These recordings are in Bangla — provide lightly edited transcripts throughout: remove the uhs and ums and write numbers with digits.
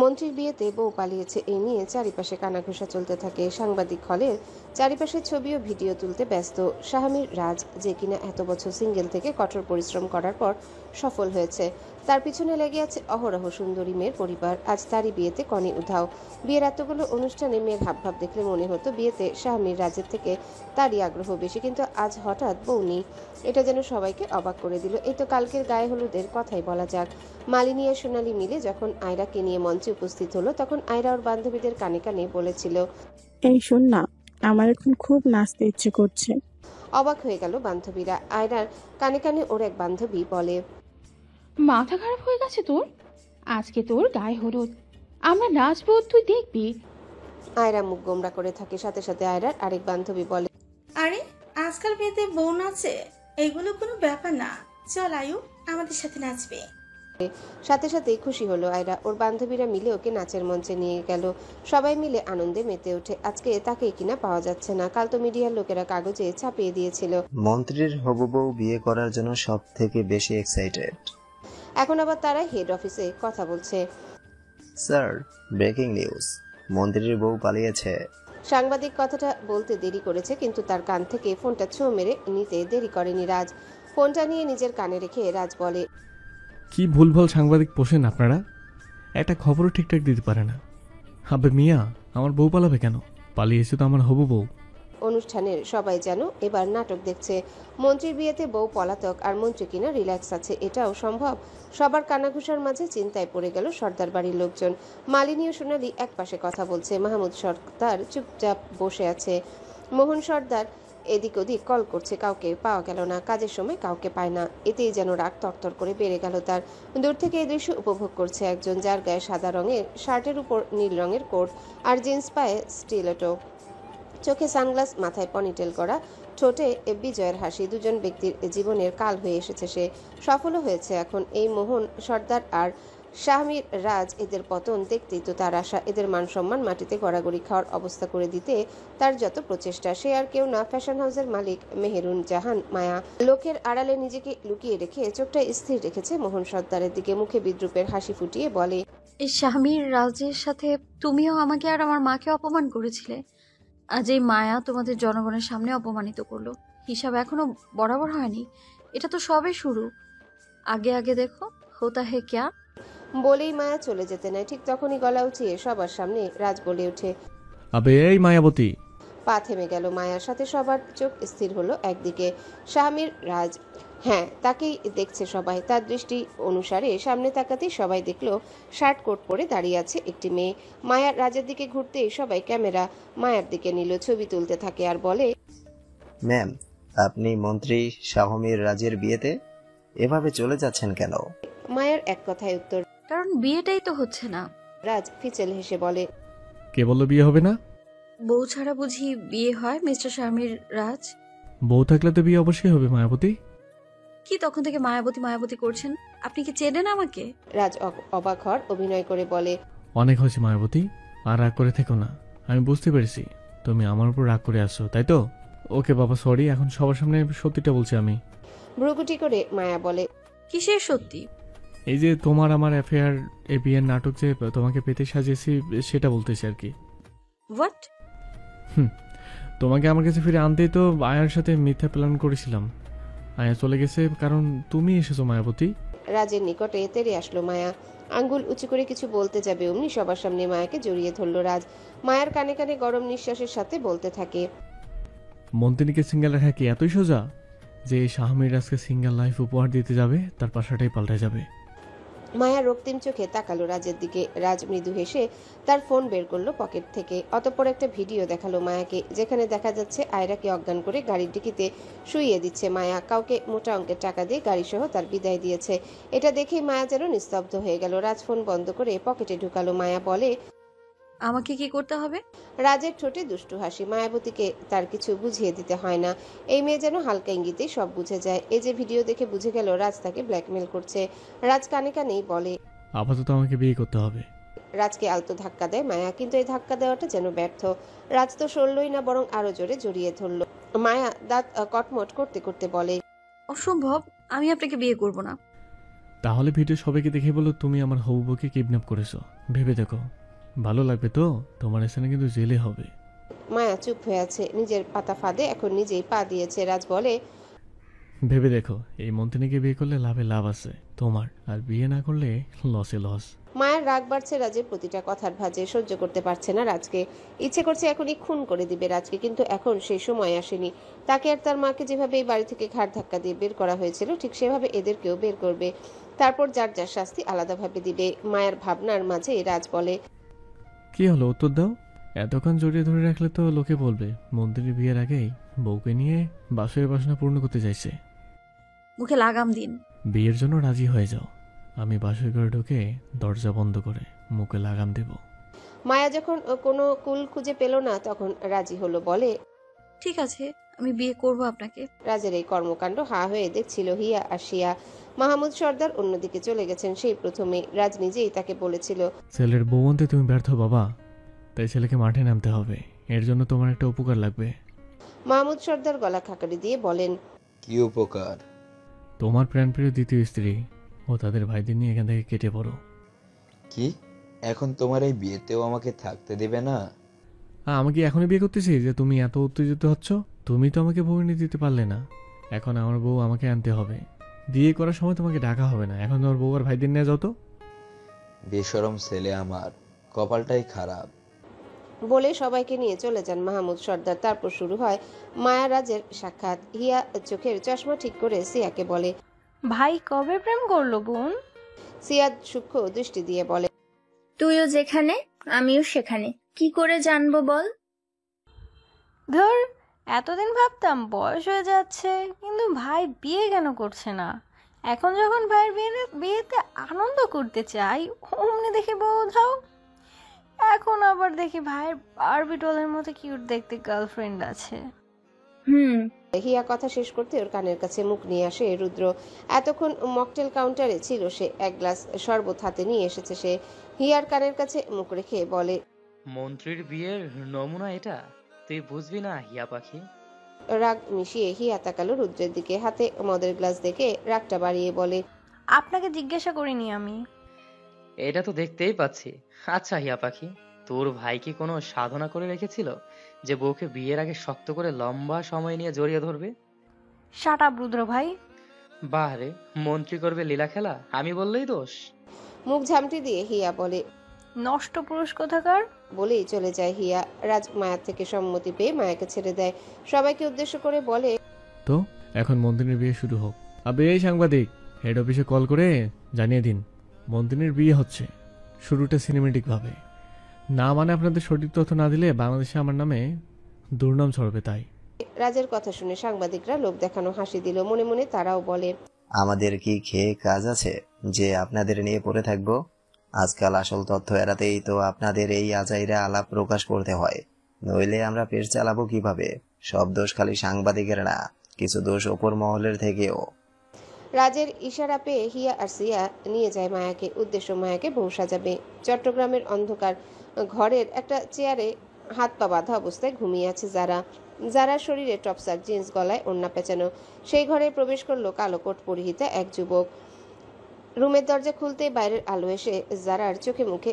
মন্ত্রীর বিয়েতে বউ পালিয়েছে এই নিয়ে চারিপাশে কানাঘুষা চলতে থাকে। সাংবাদিক হলের চারিপাশে ছবি ও ভিডিও তুলতে ব্যস্ত শাহমীর রাজ, যে কিনা এত বছর সিঙ্গেল থেকে কঠোর পরিশ্রম করার পর সফল হয়েছে। তার পিছনে লেগে আছে অহরহ সুন্দরী মেয়ের পরিবার। আজ তারই বিয়েতে কনে উধাও। বিয়ের এতগুলো অনুষ্ঠানে মেয়ের হাবভাব দেখলে মনে হতো বিয়েতে শাহমীর রাজের থেকে তারই আগ্রহ বেশি, কিন্তু আজ হঠাৎ বউ নেই। এটা যেন সবাইকে অবাক করে দিল। এই তো কালকের গায়ে হলুদের কথাই বলা যাক। মালিনী আর সোনালি মিলে যখন আয়রাকে নিয়ে মঞ্চে উপস্থিত হলো, তখন আয়রা ওর বান্ধবীদের কানে কানে বলেছিল, এই শোন না, আমার এখন খুব নাচতে ইচ্ছে করছে। অবাক হয়ে গেল বান্ধবীরা। আয়রার কানে কানে ওর এক বান্ধবী বলে, মাথা খারাপ হয়ে গেছে তোর? আজকে তোর গায়ে হলুদ, আমরা নাচবো, তুই দেখবি। আয়রা মুখ গোমরা করে থাকে। সাথে সাথে আয়রার আরেক বান্ধবী বলে, আরে আজকাল বিয়েতে বউ নাচে, এগুলো কোনো ব্যাপার না, চল আয়ু আমাদের সাথে নাচবে। সাথে সাথেই খুশি হলো আয়রা। ওর বান্ধবীরা মিলে ওকে নাচের মঞ্চে নিয়ে গেল। সবাই মিলে আনন্দে মেতে ওঠে। আজকে তাকে কিনা পাওয়া যাচ্ছে না, কাল তো মিডিয়ার লোকেরা কাগজে ছাপিয়ে দিয়েছিল। মন্ত্রীর হবু বউ বিয়ে করার জন্য সব থেকে বেশি এক্সাইটেড। এখন আবার তারা হেড অফিসে কথা বলছে। স্যার, ব্রেকিং নিউজ, মন্ত্রীর বউ পালিয়েছে। সাংবাদিক কথাটা বলতে দেরি করেছে, কিন্তু তার কান থেকে ফোনটা ছো মেরে নিতে দেরি করেনি রাজ। ফোনটা নিয়ে নিজের কানে রেখে রাজ বলে, কি ভুলভাল সাংবাদিক পোষেন আপনারা? একটা খবরও ঠিকঠাক দিতে পারে না। আবে মিয়া, আমার বউ পালাবে কেন? পালিয়েছে তো আমার হবু বউ। অনুষ্ঠানের সবাই যেন এবার নাটক দেখছে। মন্ত্রীর বিয়েতে বউ পলাতক আর মন্ত্রী কিনা রিল্যাক্স আছে, এটাও সম্ভব? সবার কানাঘুষার মাঝে চিন্তায় পড়ে গেল সর্দার বাড়ির লোকজন। মালিনী ও সোনালি এক পাশে কথা বলছে, মাহমুদ সর্দার চুপচাপ বসে আছে। মোহন সর্দার এদিক ওদিক কল করছে, কাউকে পাওয়া গেল না। কাজের সময় কাউকে পায় না, এতেই যেন রাগ তরতর করে বেড়ে গেল তার। দূর থেকে এই দৃশ্য উপভোগ করছে একজন, যার গায়ে সাদা রঙের শার্টের উপর নীল রঙের কোট আর জিন্স পায়ে স্টিলেটো, চোখে সানগ্লাস, মাথায় পনিটেল করা, ঠোঁটে বিজয়ের হাসি। দুজন ব্যক্তির জীবনের কাল হয়ে এসেছে সে, সফলও হয়েছে এখন। এই মোহন সর্দার আর শাহমীর রাজ, এদের পতন দেখতেই তো তার আশা। এদের মান সম্মান মাটিতে গড়াগড়ি খাওয়ার অবস্থা করে দিতে তার যত প্রচেষ্টা। সে আর কেউ না, ফ্যাশন হাউসের মালিক মেহেরুন জাহান মায়া। লোকের আড়ালে নিজেকে লুকিয়ে রেখে চোখটা স্থির রেখেছে মোহন সর্দারের দিকে। মুখে বিদ্রুপের হাসি ফুটিয়ে বলে, এই স্বামীর রাজের সাথে তুমিও আমাকে আর আমার মাকে অপমান করেছিলে। আজ এই মায়া তোমাদের জনগণের সামনে অপমানিত করলো। হিসাব এখনো বরাবর হয়নি, এটা তো সবে শুরু। আগে আগে দেখো হোতা হে ক্যা। বলেই মায়া চলে যেতে নেয়। ঠিক তখনই গলা উঁচিয়ে সবার সামনে রাজ বলে ওঠে, আবে এই মায়াবতী। পা থেমে গেল মায়ার। সাথে সবার চোখ স্থির হলো একদিকে, শাহমীর রাজ। হ্যাঁ, তাকেই দেখছে সবাই। তার দৃষ্টি অনুসারে সামনে তাকাতেই সবাই দেখলো শার্ট কোট পরে দাঁড়িয়ে আছে একটি মেয়ে। মায়ার রাজের দিকে ঘুরতেই সবাই ক্যামেরা মায়ার দিকে নিল, ছবি তুলতে থাকে আর বলে, ম্যাম, আপনি মন্ত্রী শাহমীর রাজের বিয়েতে এভাবে চলে যাচ্ছেন কেন? মায়ার এক কথায় উত্তর। কারণ বিয়েটাই তো হচ্ছে না। রাজ ফিচেল হেসে বলে, কে বললো বিয়ে হবে না? বউ ছাড়া বুঝি বিয়ে হয় মিস্টার স্বামীর রাজ? বউ থাকলে তো বিয়ে অবশ্যই হবে মায়াবতী। কি তখন থেকে মায়াবতী মায়াবতী করছেন? আপনি কি চেনেন আমাকে? রাজ অবাক হওয়ার অভিনয় করে বলে, অনেক হয়েছে মায়াবতী, আর রাগ করে থেকো না। আমি বুঝতে পেরেছি তুমি আমার উপর রাগ করে আসছো, তাই তো? ওকে বাবা, সরি, এখন সবার সামনে সত্যিটা বলছি আমি। ভ্রুকুটি করে মায়া বলে, কিসের সত্যি? এই যে তোমার আমার অ্যাফেয়ার, এই বিয়ের নাটক যে তোমাকে পেতে সাজিয়েছি, সেটা বলতেছি আর কি। হোয়াট? তোমাকে আমার কাছে ফিরে আনতেই তো আয়ার সাথে মিথ্যা প্ল্যান করেছিলাম। আয়া চলে গেছে কারণ তুমি এসেছো মায়াবতী। রাজের নিকটে তেড়ে আসলো মায়া। আঙ্গুল উঁচু করে কিছু বলতে যাবে অমনি সবার সামনে মায়াকে জড়িয়ে ধরলো রাজ। মায়ার কানে কানে গরম নিঃশ্বাসের সাথে বলতে থাকে, মন্ত্রীকে সিঙ্গেল রাখা কি এতই সোজা যে এই শাহমীর রাজকে সিঙ্গেল লাইফ উপহার দিতে যাবে, তার পাশাটাই পাল্টে যাবে? মায়া রক্তিম চোখে তাকালো রাজের দিকে। রাজ মৃদু হেসে তার ফোন বের করলো পকেট থেকে। অতঃপর একটা ভিডিও দেখালো মায়াকে, যেখানে দেখা যাচ্ছে আয়রাকে অজ্ঞান করে গাড়ির ডিকিতে শুইয়ে দিচ্ছে মায়া। কাউকে মোটা অঙ্কের টাকা দিয়ে গাড়িসহ তার বিদায় দিয়েছে। এটা দেখেই মায়া যেন নিস্তব্ধ হয়ে গেল। রাজ ফোন বন্ধ করে পকেটে ঢুকালো। মায়া বলে, আমাকে কি করতে হবে? রাজের ঠোঁটে দুষ্টু হাসি। মায়াবতীকে তার কিছু বুঝিয়ে দিতে হয় না, এই মেয়ে যেন হালকা ইঙ্গিতেই সব বুঝে যায়। এই যে ভিডিও দেখে বুঝে গেল রাজ তাকে ব্ল্যাকমেল করছে। রাজ কানে কানেই বলে, আপাতত আমাকে বিয়ে করতে হবে। রাজকে আলতো ধাক্কা দেয় মায়া, কিন্তু এই ধাক্কা দেওয়াটা যেন ব্যর্থ। রাজ তো সরলই না, বরং আরো জোরে জড়িয়ে ধরল। মায়া দাঁত কটমট করতে করতে বলে, অসম্ভব, আমি আপনাকে বিয়ে করব না। তাহলে ভিডিও সবাইকে দেখে বলো তুমি আমার হবু বউকে কিডন্যাপ করেছো। ভেবে দেখো, ভালো লাগবে তো? তোমার এখানে কিন্তু জেলে হবে। মায়া চুপ হয়ে আছে, নিজের পাতা ফাঁদে এখন নিজেই পা দিয়েছে। রাজ বলে, ভেবে দেখো, এই মন্ত্রীকে বিয়ে করলে লাভে লাভ আছে তোমার, আর বিয়ে না করলে লসে লস। মায়ের রাগ বাড়ছে রাজের প্রতিটা কথার ভাঁজে, সহ্য করতে পারছে না রাজকে। ইচ্ছে করছে এখনই খুন করে দিবে রাজকে, কিন্তু এখন সেই সময় আসেনি। তাকে আর তার মাকে যেভাবে এই বাড়ি থেকে ঘাড় ধাক্কা দিয়ে বের করা হয়েছিল, ঠিক সেভাবে এদেরকেও বের করবে। তারপর যার যার শাস্তি আলাদাভাবে দিবে। মায়ের ভাবনার মাঝে রাজ বলে, কি হলো, উত্তর দাও। এতক্ষণ জড়িয়ে ধরে রাখলে তো লোকে বলবে মন্ত্রীর বিয়ের আগেই বউকে নিয়ে বাসরের বাসনা পূর্ণ করতে চাইছে। মুখে লাগাম দিন। বিয়ের জন্য রাজি হয়ে যাও, আমি বাসর ঘরে ঢুকে দরজা বন্ধ করে মুখে লাগাম দেব। মায়া যখন কোনো কুল খুঁজে পেল না তখন রাজি হলো, বলে, ঠিক আছে, আমি বিয়ে করব আপনাকে। রাজের এই কর্মকাণ্ড হা হয়ে দেখছিল হিয়া আর শিয়া। মাহমুদ সর্দার অন্যদিকে চলে গেছেন সেই প্রথমে। রাজ নিজেই তাকে বলেছিল, ছেলের বউ আনতে তুমি ব্যর্থ বাবা, তাই ছেলেকে মাঠে নামতে হবে। এর জন্য তোমার একটা উপকার লাগবে। মাহমুদ সর্দার গলা খাকারি দিয়ে বলেন, কি উপকার? তোমার প্রাণপ্রিয় দ্বিতীয় স্ত্রী ও তাদের ভাইদের নিয়ে এখান থেকে কেটে পড়ো। কি এখন তোমার এই বিয়েতেও আমাকে থাকতে দেবে না? আমাকে এখনই বিয়ে করতেছি যে তুমি এত উত্তেজিত হচ্ছ? তুমি তো আমাকে বউ এনে দিতে পারলে না, এখন আমার বউ আমাকে আনতে হবে। বিয়ে করার সময় তোমাকে ডাকা হবে না, এখন তোমার বউ আর ভাইদের নিয়ে যাও তো। বেশরম ছেলে আমার, কপালটাই খারাপ। বলে সবাইকে নিয়ে চলে যান মাহমুদ সর্দার। তারপর শুরু হয় মায়া রাজের সাক্ষাৎ। হিয়া চোখের চশমা ঠিক করে সিয়াকে বলে, ভাই কবে প্রেম করলো বোন? সিয়া সূক্ষ্ম দৃষ্টি দিয়ে বলে, তুইও যেখানে আমিও সেখানে, কি করে জানবো বল? ধর, এতদিন ভাবতাম বয়স হয়ে যাচ্ছে, কিন্তু ভাই বিয়ে কেন করছে না। এখন যখন ভাইয়ের বিয়েতে আনন্দ করতে চাই, অমনি দেখি বউ ধাও। এখন আবার দেখি ভাইয়ের বারবি ডলের মতো কিউট দেখতে গার্লফ্রেন্ড আছে। হিয়া কথা শেষ করতে ওর কানের কাছে মুখ নিয়ে আসে রুদ্র। এতক্ষণ মকটেল কাউন্টারে ছিল সে, এক গ্লাস শরবত হাতে নিয়ে এসেছে সে। হিয়ার কানের কাছে মুখ রেখে বলে, মন্ত্রীর বিয়ের নমুনা এটা, তুই বুঝবি না হিয়া পাখি। রাগ মিশিয়ে হিয়া তাকালো রুদ্রের দিকে, হাতে মদের গ্লাস দেখে রাগটা বাড়িয়ে বলে, আপনাকে জিজ্ঞাসা করিনি আমি। এটা তো দেখতেই পাচ্ছি। আচ্ছা হিয়া পাখি, তোর ভাই কি কোনো সাধনা করে রেখেছিল যে বউকে বিয়ের আগে শক্ত করে লম্বা সময় নিয়ে জড়িয়ে ধরবে? শাট আপ রুদ্র ভাই। বাহ রে, মন্ত্রী করবে লীলা খেলা, আমি বললেই দোষ? মুখ ঝামটি দিয়ে হিয়া বলে, নষ্ট পুরুষ কোথাকার। বলেই চলে যায় হিয়া। রাজ মায়ার থেকে সম্মতি পেয়ে মায়াকে ছেড়ে দেয়। সবাইকে উদ্দেশ্য করে বলে, তো এখন মন্ত্রীর বিয়ে শুরু হোক। আবে এই সাংবাদিক, হেড অফিসে কল করে জানিয়ে দিন মন্ত্রীর বিয়ে হচ্ছে। শুরুটা সিনেমেটিক ভাবে, না মানে আপনাদের সঠিক তথ্য না দিলে বাংলাদেশে আমার নামে দুর্নাম ছড়বে। তাই রাজের কথা শুনে সাংবাদিকরা লোক দেখানো হাসি দিল। মনে মনে তারাও বলে, আমাদের কি খেয়ে কাজ আছে যে আপনাদের নিয়ে পড়ে থাকবো? আজকাল আসল তথ্য এড়াতেই তো আপনাদের এই আজাইরা আলাপ প্রকাশ করতে হয়, নইলে আমরা পেট চালাবো কিভাবে? সব দোষ খালি সাংবাদিকের না, কিছু দোষ ওপর মহলের থেকেও। রাজের ইশারা পেয়ে হিয়া আর সিয়া নিয়ে যায় মায়াকে। উদ্দেশ্য মায়াকে বউ সাজাবে। চট্টগ্রামের অন্ধকার ঘরের একটা চেয়ারে হাত পা বাঁধা অবস্থায় ঘুমিয়ে আছে যারার শরীরে টপসার, জিন্স, গলায় ওড়না পেঁচানো। সেই ঘরে প্রবেশ করলো কালো কোট পরিহিতা এক যুবক। রুমের দরজা খুলতেই বাইরের আলো এসে জারার চোখে মুখে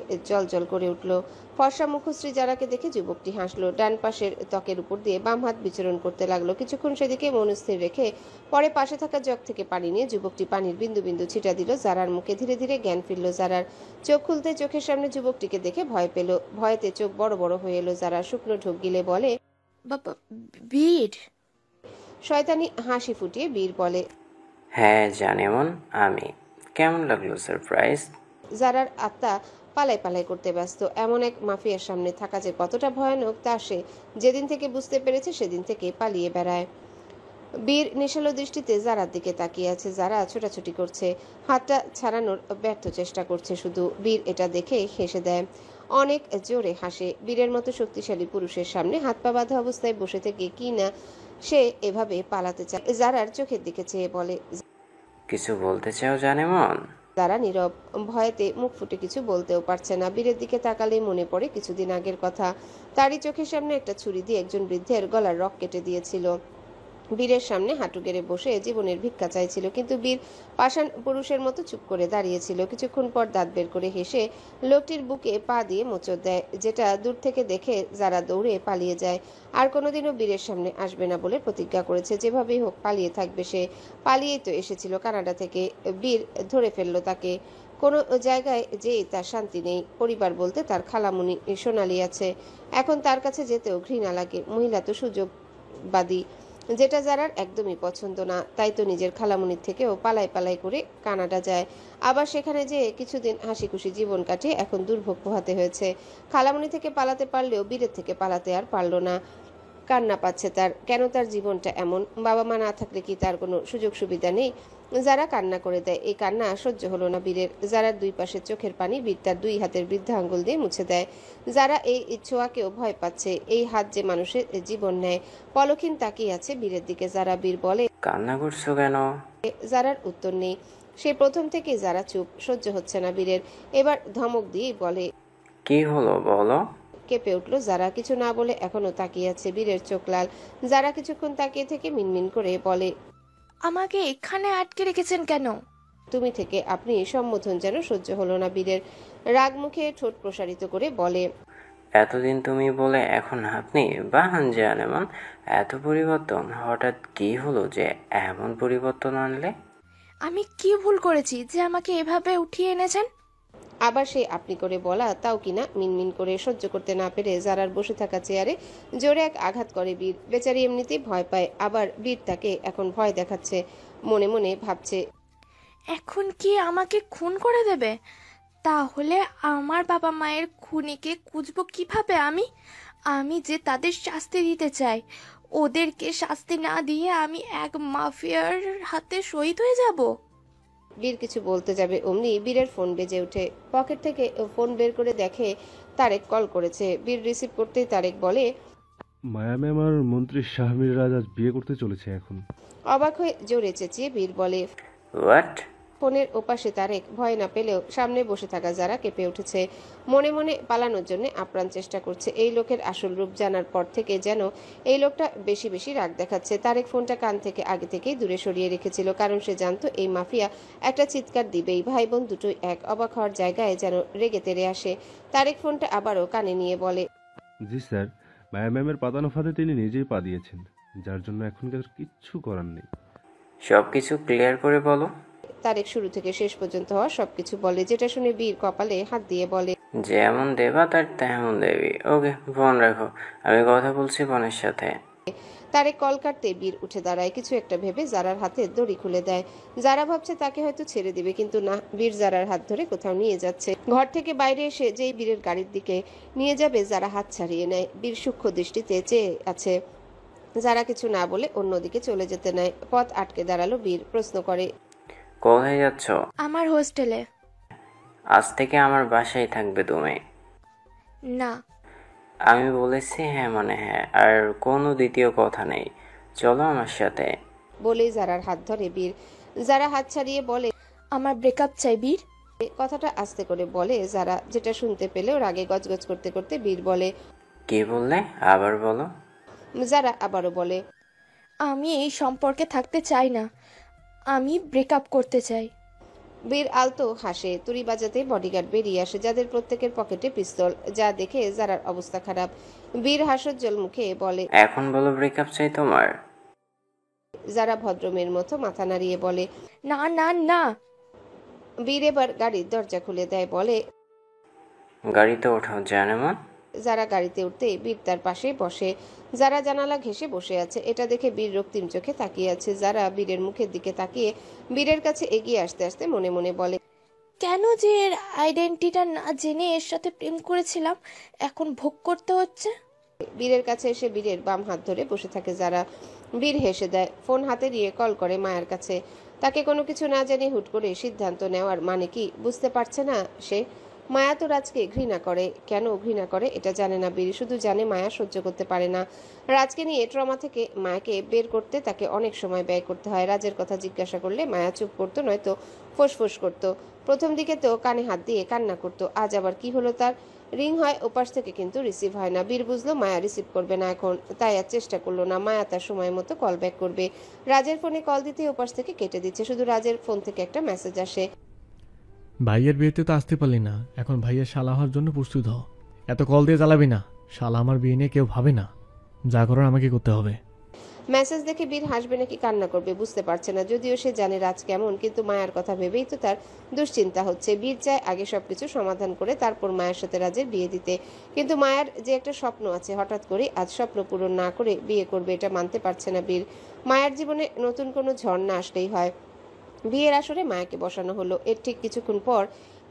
জল করে উঠল। ফর্সা মুখশ্রী জারাকে দেখে যুবকটি হাসলো। ডান পাশের ত্বকের উপর দিয়ে বাম হাত বিচরণ করতে লাগলো। কিছুক্ষণ সেদিকে মনস্থির রেখে পরে পাশে থাকা জগ থেকে পানি নিয়ে যুবকটি পানির বিন্দু বিন্দু ছিটা দিল জারার মুখে। ধীরে ধীরে জ্ঞান ফিরল জারার। চোখ খুলতে চোখের সামনে যুবকটিকে দেখে ভয় পেল। ভয়েতে চোখ বড় বড় হয়ে এলো। জারা শুকনো ঢোক গিলে বলে, বীর। শয়তানি হাসি ফুটিয়ে বীর বলে, হ্যাঁ জানেমন, আমি। কেমন লাগলো সারপ্রাইজ? জারার আত্মা পালাই পালাই করতে ব্যস্ত। এমন এক মাফিয়ার সামনে থাকা যে কতটা ভয়ানক তা সে যেদিন থেকে বুঝতে পেরেছে সেদিন থেকে পালিয়ে বেড়ায়। বীর নেশালো দৃষ্টিতে জারার দিকে তাকিয়ে আছে। জারা ছোটাছুটি করছে, হাতটা ছাড়ানোর ব্যর্থ চেষ্টা করছে শুধু। বীর এটা দেখে হেসে দেয়, অনেক জোরে হাসে। বীরের মতো শক্তিশালী পুরুষের সামনে হাত পা বাঁধা অবস্থায় বসে থেকে কি না সে এভাবে পালাতে চায়। জারার চোখের দিকে চেয়ে বলে, কিছু বলতে চাও জানেমন? জারা নীরব, ভয়েতে মুখ ফুটে কিছু বলতেও পারছে না। বীরের দিকে তাকালেই মনে পড়ে কিছুদিন আগের কথা। তারই চোখের সামনে একটা ছুরি দিয়ে একজন বৃদ্ধের গলার রক কেটে দিয়েছিল। বীরের সামনে হাঁটু গেড়ে বসে জীবনের ভিক্ষা চাইছিল, কিন্তু বীর পাষাণ পুরুষের মতো চুপ করে দাঁড়িয়েছিল। কিছুক্ষণ পর দাঁত বের করে হেসে লোকটির বুকে পা দিয়ে মোচড় দেয়, যেটা দূর থেকে দেখে যারা দৌড়ে পালিয়ে যায়। আর কোনোদিনও বীরের সামনে আসবে না বলে প্রতিজ্ঞা করেছে। যেভাবেই হোক পালিয়ে থাকবে সে। পালিয়েই তো এসেছিল কানাডা থেকে। বীর ধরে ফেললো তাকে। কোনো জায়গায় যেই তার শান্তি নেই। পরিবার বলতে তার খালামুনি সোনালি আছে। এখন তার কাছে যেতেও ঘৃণা লাগে। মহিলা তো সুযোগবাদী, যেটা যারার একদমই পছন্দ না। তাই তো নিজের খালামুনির থেকেও পালাই পালাই করে কানাডা যায়। আবার সেখানে যেয়ে কিছুদিন হাসি খুশি জীবন কাটিয়ে এখন দুর্ভোগ পোহাতে হয়েছে। খালামুনি থেকে পালাতে পারলেও বীরের থেকে পালাতে আর পারল না। কান্না পাচ্ছে তার। কেন তার জীবনটা এমন? বাবা মা না থাকলে কি তার কোনো সুযোগ সুবিধা নেই? যারা কান্না করে দেয়। এই কান্না সহ্য হলো না বীরের। যারার দুই পাশে চোখের পানি বীর তার দুই হাতের বৃদ্ধা আঙ্গুল দিয়ে মুছে দেয়। যারা এই ছোঁয়াকেও ভয় পাচ্ছে। এই হাত যে মানুষের জীবন নেয়। পলক্ষীন তাকিয়ে আছে বীরের দিকে। যারা বীর বলে, কান্না করছো কেন? যারার উত্তর নেই। সে প্রথম থেকে যারা চুপ। সহ্য হচ্ছে না বীরের। এবার ধমক দিয়ে বলে, কি হলো বলো? কেঁপে উঠলো যারা। কিছু না বলে এখনো তাকিয়ে আছে। বীরের চোখ লাল। যারা কিছুক্ষণ তাকিয়ে থেকে মিনমিন করে বলে, আমাকে এখানে আটকে রেখেছেন কেন? তুমি থেকে আপনি সম্বোধন যেন সহ্য হলো না বীরের। রাগ মুখে ঠোঁট প্রসারিত করে বলে, এতদিন তুমি বলে এখন আপনি? বাহান জান এমন এত পরিবর্তন হঠাৎ কি হলো যে এমন পরিবর্তন আনলে? আমি কি ভুল করেছি যে আমাকে এভাবে উঠিয়ে এনেছেন? আবার সে আপনি করে বলা, তাও কিনা মিনমিন করে। সহ্য করতে না পেরে যারার বসে থাকা চেয়ারে জোরে এক আঘাত করে বীর। বেচারি এমনিতেই ভয় পায়, আবার বীর তাকে এখন ভয় দেখাচ্ছে। মনে মনে ভাবছে, এখন কি আমাকে খুন করে দেবে? তাহলে আমার বাবা মায়ের খুনিকে খুঁজবো কিভাবে আমি? আমি যে তাদের শাস্তি দিতে চাই, ওদেরকে শাস্তি না দিয়ে আমি এক মাফিয়ার হাতে শহীদ হয়ে যাব। বীর কিছু বলতে যাবে অমনি বীরের ফোন বেজে ওঠে। পকেট থেকে ফোন বের করে দেখে তারেক কল করেছে। বীর রিসিভ করতেই তারেক বলে, মায়া ম্যাম আর মন্ত্রী শাহমির রাজ আজ বিয়ে করতে চলেছে এখন। অবাক হয়ে জোরে চেঁচিয়ে বীর বলে, হোয়াট? ফোনের ওপাশে তারেক ভয় না পেলেও সামনে বসে থাকা যারা কেঁপে উঠেছে। মনে মনে পালানোর জন্য আপ্রাণ চেষ্টা করছে। এই লোকের আসল রূপ জানার পর থেকে যেন এই লোকটা বেশি বেশি রাগ দেখাচ্ছে। তারেক ফোনটা কান থেকে আগে থেকেই দূরে সরিয়ে রেখেছিল, কারণ সে জানতো এই মাফিয়া একটা চিৎকার দিবেই। ভাই বোন দুটোই এক। অবাক হওয়ার জায়গায় যেন রেগে তেড়ে আসে। তারেক ফোনটা আবারও কানে নিয়ে বলে, জি স্যার, মায়া ম্যামের পাতানো ফাঁদে তিনি নিজেই পা দিয়েছেন, যার জন্য এখনকার কিচ্ছু করার নেই। সবকিছু ক্লিয়ার করে বলো। তারেক শুরু থেকে শেষ পর্যন্ত হওয়া সবকিছু বলে, যেটা শুনে বীর কপালে হাত দিয়ে বলে, যেমন দেবা তার তেমন দেবী। ওকে, ফোন রাখো, আমি কথা বলছি বোনের সাথে। তারেক কল কাটতে বীর উঠে দাঁড়ায়। কিছু একটা ভেবে জারার হাতে দড়ি খুলে দেয়। জারা ভাবছে তাকে হয়তো ছেড়ে দিবে, কিন্তু না, বীর জারার হাত ধরে কোথাও নিয়ে যাচ্ছে। ঘর থেকে বাইরে এসে যেই বীরের গাড়ির দিকে নিয়ে যাবে, জারা হাত ছাড়িয়ে নেয়। বীর সূক্ষ্ম দৃষ্টিতে চেয়ে আছে। যারা কিছু না বলে অন্যদিকে চলে যেতে নেয়। পথ আটকে দাঁড়ালো বীর। প্রশ্ন করে, কোথায় যাচ্ছ? আমার হোস্টেলে। আজ থেকে আমার বাসায় থাকবে তুমি? না। আমি বলেছি হ্যাঁ মানে হ্যাঁ, আর কোনো দ্বিতীয় কথা নেই। চলো আমার সাথে। বলেই জারার হাত ধরে বীর। যারা হাত ছাড়িয়ে বলে, আমার ব্রেকআপ চাই বীর। কথাটা আস্তে করে বলে যারা, যেটা শুনতে পেলেও রাগে গজগজ করতে করতে বীর বলে, কি বললে? আবার বলো। যারা আবারও বলে, আমি এই সম্পর্কে থাকতে চাই না, আমি ব্রেকআপ করতে চাই। বীর আলতো হাসে। তুড়ি বাজাতে বডিগার্ড বেরিয়ে আসে, যাদের প্রত্যেকের পকেটে পিস্তল। যা দেখে যারার অবস্থা খারাপ। বীর হাস্যোজ্জ্বল মুখে বলে, এখন বলো ব্রেকআপ চাই তোমার? যারা ভদ্রমের মতো মাথা নাড়িয়ে বলে, না না না। বীর এবার গাড়ির দরজা খুলে দেয়, বলে, গাড়িতে ওঠাও জানেমন। যারা গাড়িতে উঠতে বীর তার পাশে বসে। যারা জানালা ঘেঁষে বসে আছে। এটা দেখে বীর রক্তিম চোখে তাকিয়ে আছে। যারা বীরের মুখের দিকে তাকিয়ে বীরের কাছে এগিয়ে আসতে আসতে মনে মনে বলে, কেন যে এর আইডেন্টিটা না জেনে এর সাথে প্রেম করেছিলাম, এখন ভোগ করতে হচ্ছে। বীরের কাছে এসে বীরের বাম হাত ধরে বসে থাকে যারা। বীর হেসে দেয়। ফোন হাতে দিয়ে কল করে মায়ের কাছে। তাকে কোনো কিছু না জানিয়ে হুট করে সিদ্ধান্ত নেওয়ার মানে কি বুঝতে পারছে না সে। মায়া তো রাজকে ঘৃণা করে। কেন ঘৃণা করে এটা জানে না বীর, শুধু জানে মায়া সহ্য করতে পারে না। রাজকে নিয়ে ট্রমা থেকে মায়াকে বের করতে তাকে অনেক সময় ব্যয় করতে হয়। রাজের কথা জিজ্ঞাসা করলে মায়া চুপ করতো, নয়তো ফোঁসফোঁস করতো। প্রথম দিকে তো কানে হাত দিয়ে কান্না করতো। আজ আবার কি হলো তার? রিং হয় ওপাশ থেকে, কিন্তু রিসিভ হয় না। বীর বুঝলো মায়া রিসিভ করবে না এখন, তাই আর চেষ্টা করলো না। মায়া তার সময় মতো কল ব্যাক করবে। রাজের ফোনে কল দিতে ওপাশ থেকে কেটে দিচ্ছে। শুধু রাজের ফোন থেকে একটা মেসেজ আসে, ভাইয়ের বিয়েতে তো আসতে পারলি না, এখন ভাইয়ের শালা হওয়ার জন্য প্রস্তুত হ। এত কল দিয়ে জ্বালাবি না, শালা আমার বিয়ে নিয়ে কেউ ভাবে না, যা করার আমাকে করতে হবে। মেসেজ দেখে বীর হাসবে নাকি কান্না করবে বুঝতে পারছে না। যদিও সে জানে রাজ কেমন, কিন্তু মায়ের কথা ভেবেই তো তার দুশ্চিন্তা হচ্ছে। বীর চায় আগে সবকিছু সমাধান করে তারপর মায়ের সাথে রাজের বিয়ে দিতে, কিন্তু মায়ের যে একটা স্বপ্ন আছে, হঠাৎ করে আজ স্বপ্ন পূরণ না করে বিয়ে করবে, এটা মানতে পারছে না বীর। মায়ের জীবনে নতুন কোনো ঝড় আসলেই হয়। বিয়ের আসরে মায়াকে বসানো হলো। এর ঠিক কিছুক্ষণ পর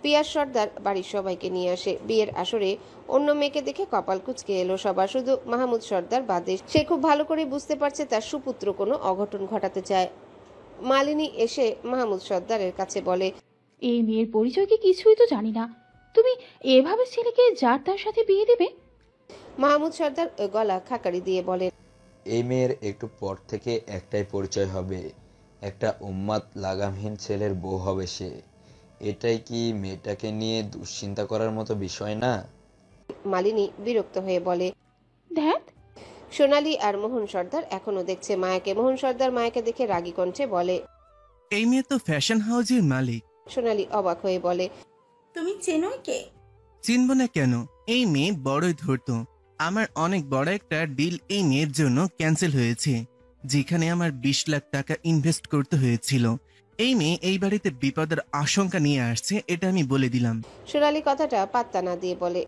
পিয়াস সর্দার বাড়ির সবাইকে নিয়ে আসে। বিয়ের আসরে অন্য মেয়েকে দেখে কপাল কুঁচকে এলো সবার, শুধু মাহমুদ সর্দার বাদে। সে খুব ভালো করে বুঝতে পারছে তার সুপুত্র কোনো অঘটন ঘটাতে চায়। মালিনী এসে মাহমুদ সর্দারের কাছে বলে, এই মেয়ের পরিচয় কি কিছুই তো জানি না, তুমি এভাবে ছেলেকে যার তার সাথে বিয়ে দেবে? মাহমুদ সর্দার গলা খাকারি দিয়ে বলে, এই মেয়ের একটু পর থেকে একটাই পরিচয় হবে, একটা উম্মাদ লাগামহীন ছেলের বউ হবে সে। এটাই কি মেয়েটাকে নিয়ে দুশ্চিন্তা করার মতো বিষয় না? মালিনী বিরক্ত হয়ে বলে। দেখ, সোনালী আর মোহন সর্দার এখনো দেখছে মায়াকে। মোহন সর্দার মায়াকে দেখে রাগী কণ্ঠে বলে, এই মেয়ে তো ফ্যাশন হাউজের মালিক। সোনালী অবাক হয়ে বলে, তুমি চেনোই কে? চিনব না কেন, এই মেয়ে বড়ই ধূর্ত। আমার অনেক বড় একটা ডিল এই মেয়ের জন্য ক্যান্সেল হয়েছে, যেখানে আমার 20 লাখ টাকা ইনভেস্ট করতে হয়েছিল। এই মেয়ে এই বাড়িতে বিপদের আশঙ্কা নিয়ে আসছে, এটা আমি বলে দিলাম। সোনালী কথাটা পাত্তা না দিয়ে বলে,